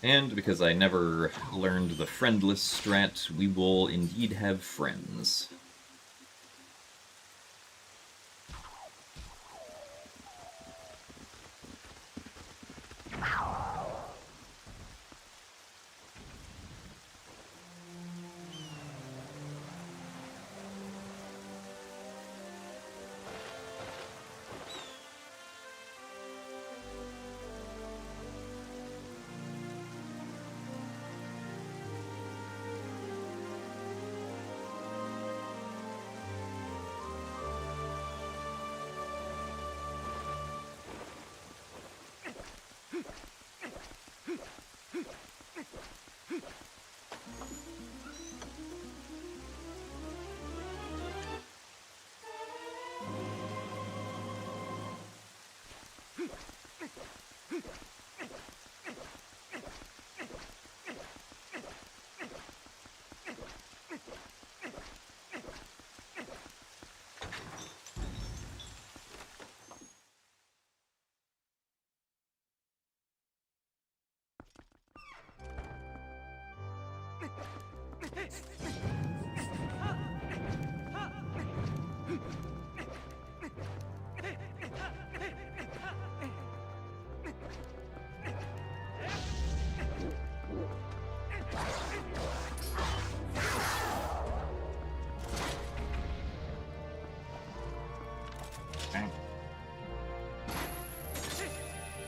And because I never learned the friendless strat, we will indeed have friends.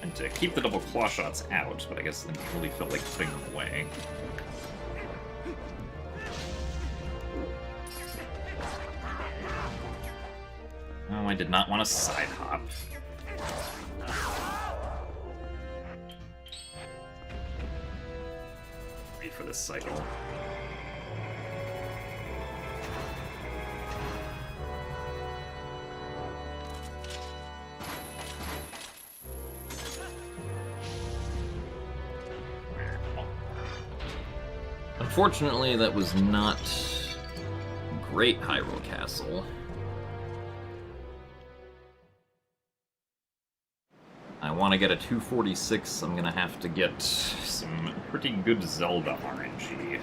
And to keep the double claw shots out, but I guess it really felt like putting them away. Oh, I did not want to side hop. Wait for this cycle. Unfortunately, that was not great Hyrule Castle. I want to get a 246, I'm gonna have to get some pretty good Zelda RNG.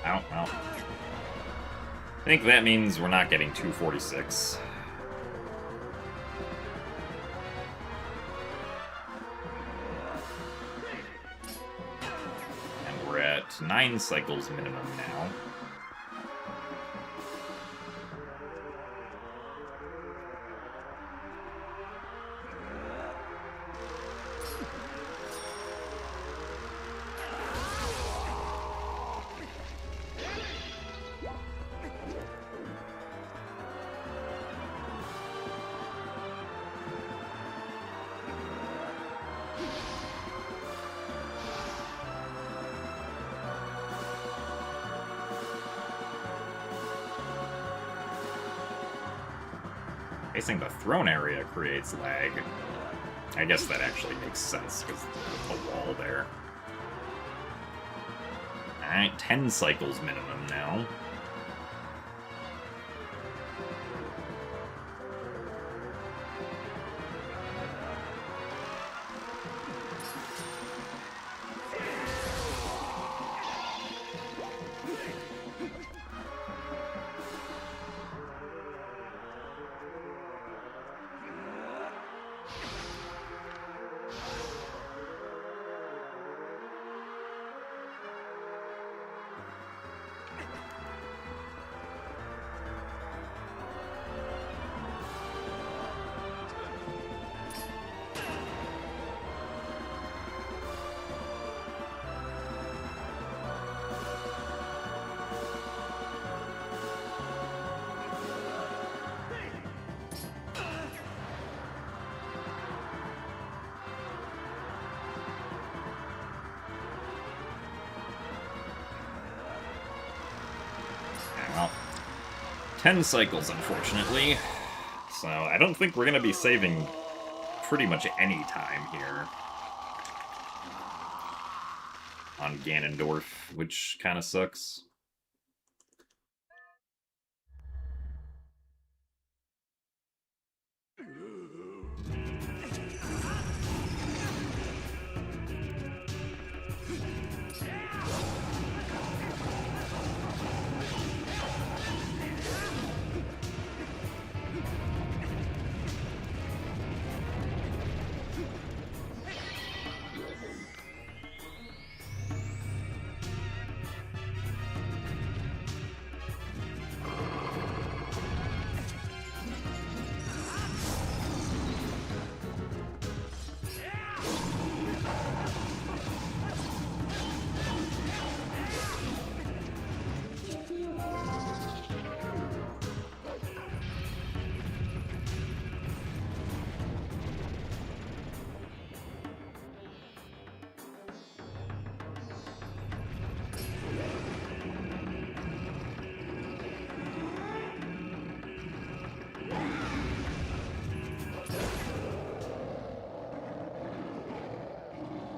Ow, ow. I think that means we're not getting 246. And we're at 9 cycles minimum now. Facing the throne area creates lag. I guess that actually makes sense because of the wall there. Alright, 10 cycles minimum now. 10 cycles, unfortunately. So I don't think we're going to be saving pretty much any time here on Ganondorf, which kind of sucks.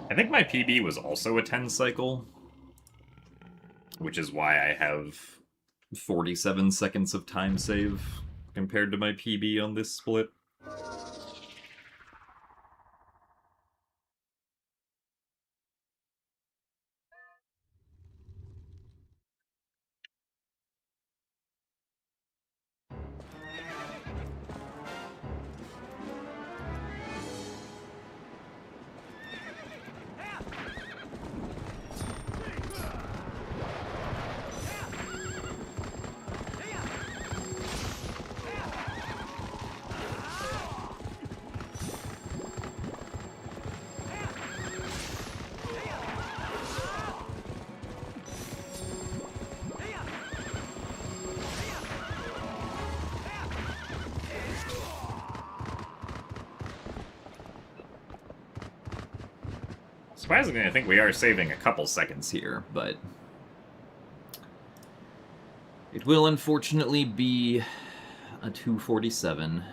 I think my PB was also a 10 cycle, which is why I have 47 seconds of time save compared to my PB on this split. Surprisingly, I think we are saving a couple seconds here, but it will unfortunately be a 2:47.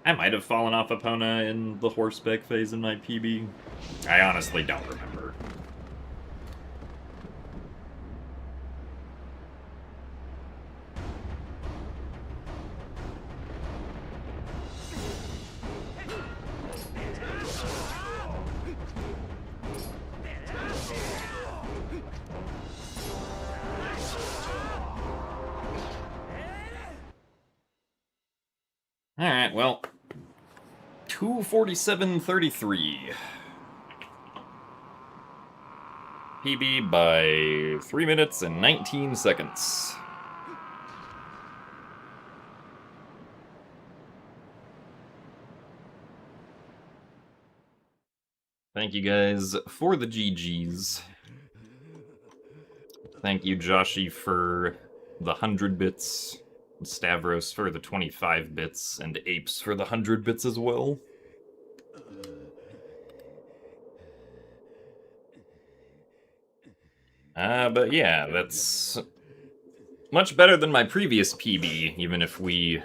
I might have fallen off Epona in the horseback phase in my PB. I honestly don't remember. Alright, well, 2:47:33. PB by 3 minutes and 19 seconds. Thank you guys for the GGs. Thank you, Joshi, for the 100 bits. Stavros for the 25 bits, and Apes for the 100 bits as well. But yeah, that's much better than my previous PB, even if we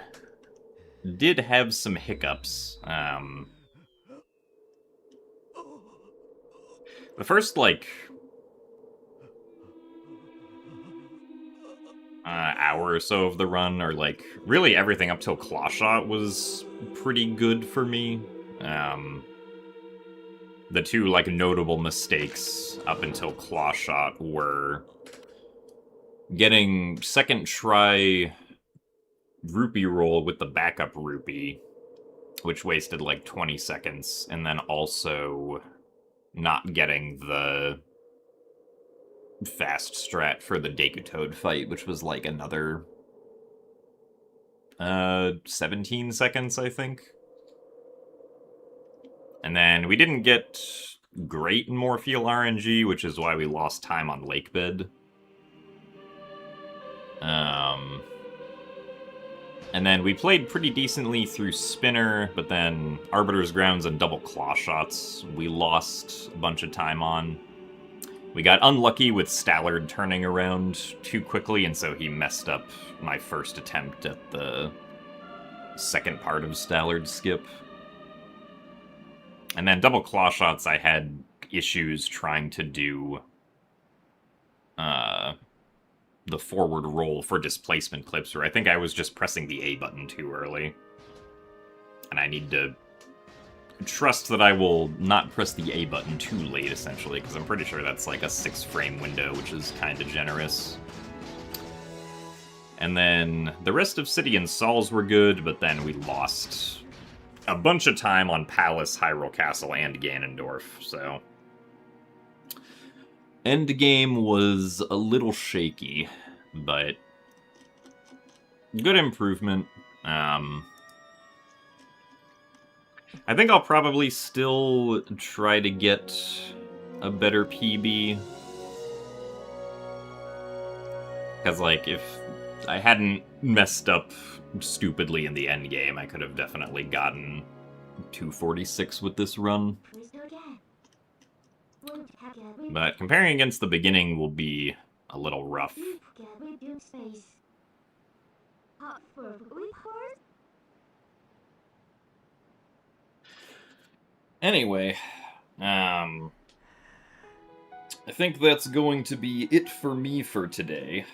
did have some hiccups. The first, like, hour or so of the run, or like really everything up till Clawshot was pretty good for me. The two like notable mistakes up until Clawshot were getting second try rupee roll with the backup rupee, which wasted like 20 seconds, and then also not getting the fast strat for the Deku Toad fight, which was like another 17 seconds, I think. And then we didn't get great in Morpheal RNG, which is why we lost time on Lakebed. And then we played pretty decently through Spinner, but then Arbiter's Grounds and double claw shots we lost a bunch of time on. We got unlucky with Stallard turning around too quickly, and so he messed up my first attempt at the second part of Stallard's skip. And then double claw shots, I had issues trying to do the forward roll for displacement clips, where I think I was just pressing the A button too early. And I need to trust that I will not press the A button too late, essentially, because I'm pretty sure that's like a 6-frame window, which is kind of generous. And then the rest of City and Sols were good, but then we lost a bunch of time on Palace, Hyrule Castle, and Ganondorf, so... Endgame was a little shaky, but good improvement. I think I'll probably still try to get a better PB. Because, like, if I hadn't messed up stupidly in the endgame, I could have definitely gotten 246 with this run. But comparing against the beginning will be a little rough. Anyway, I think that's going to be it for me for today.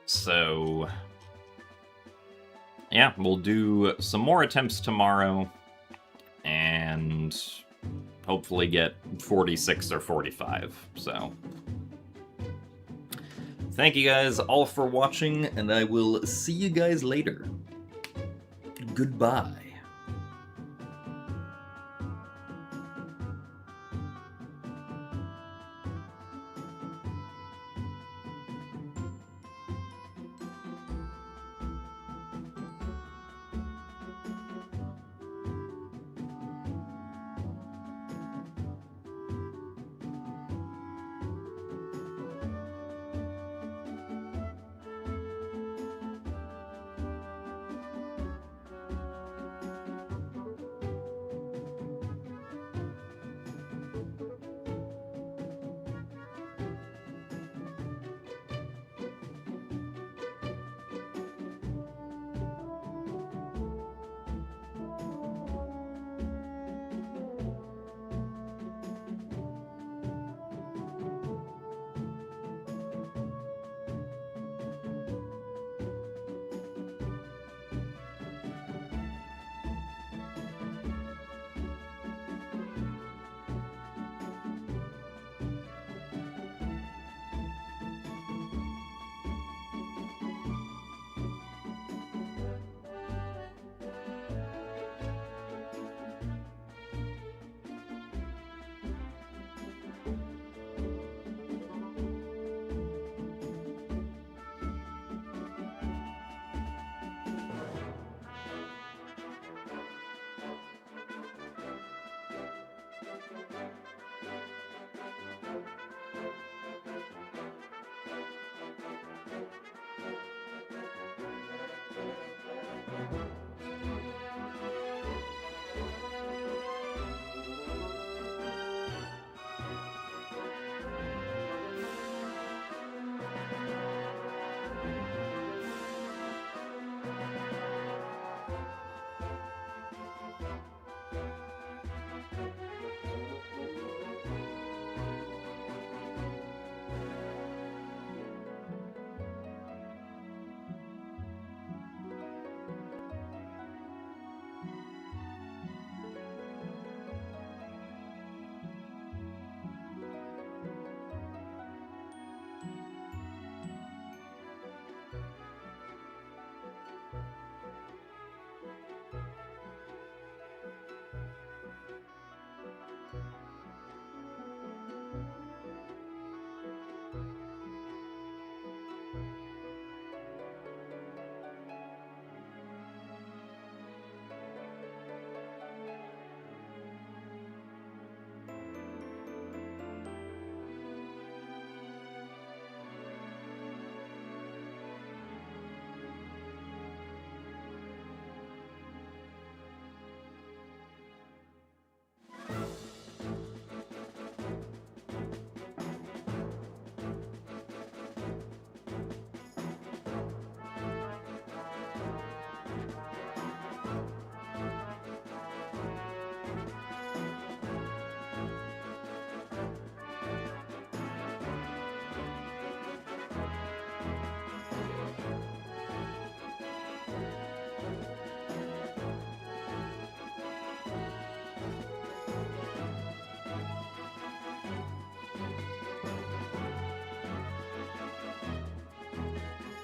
So, yeah, we'll do some more attempts tomorrow, and hopefully get 46 or 45, so... Thank you guys all for watching, and I will see you guys later. Goodbye.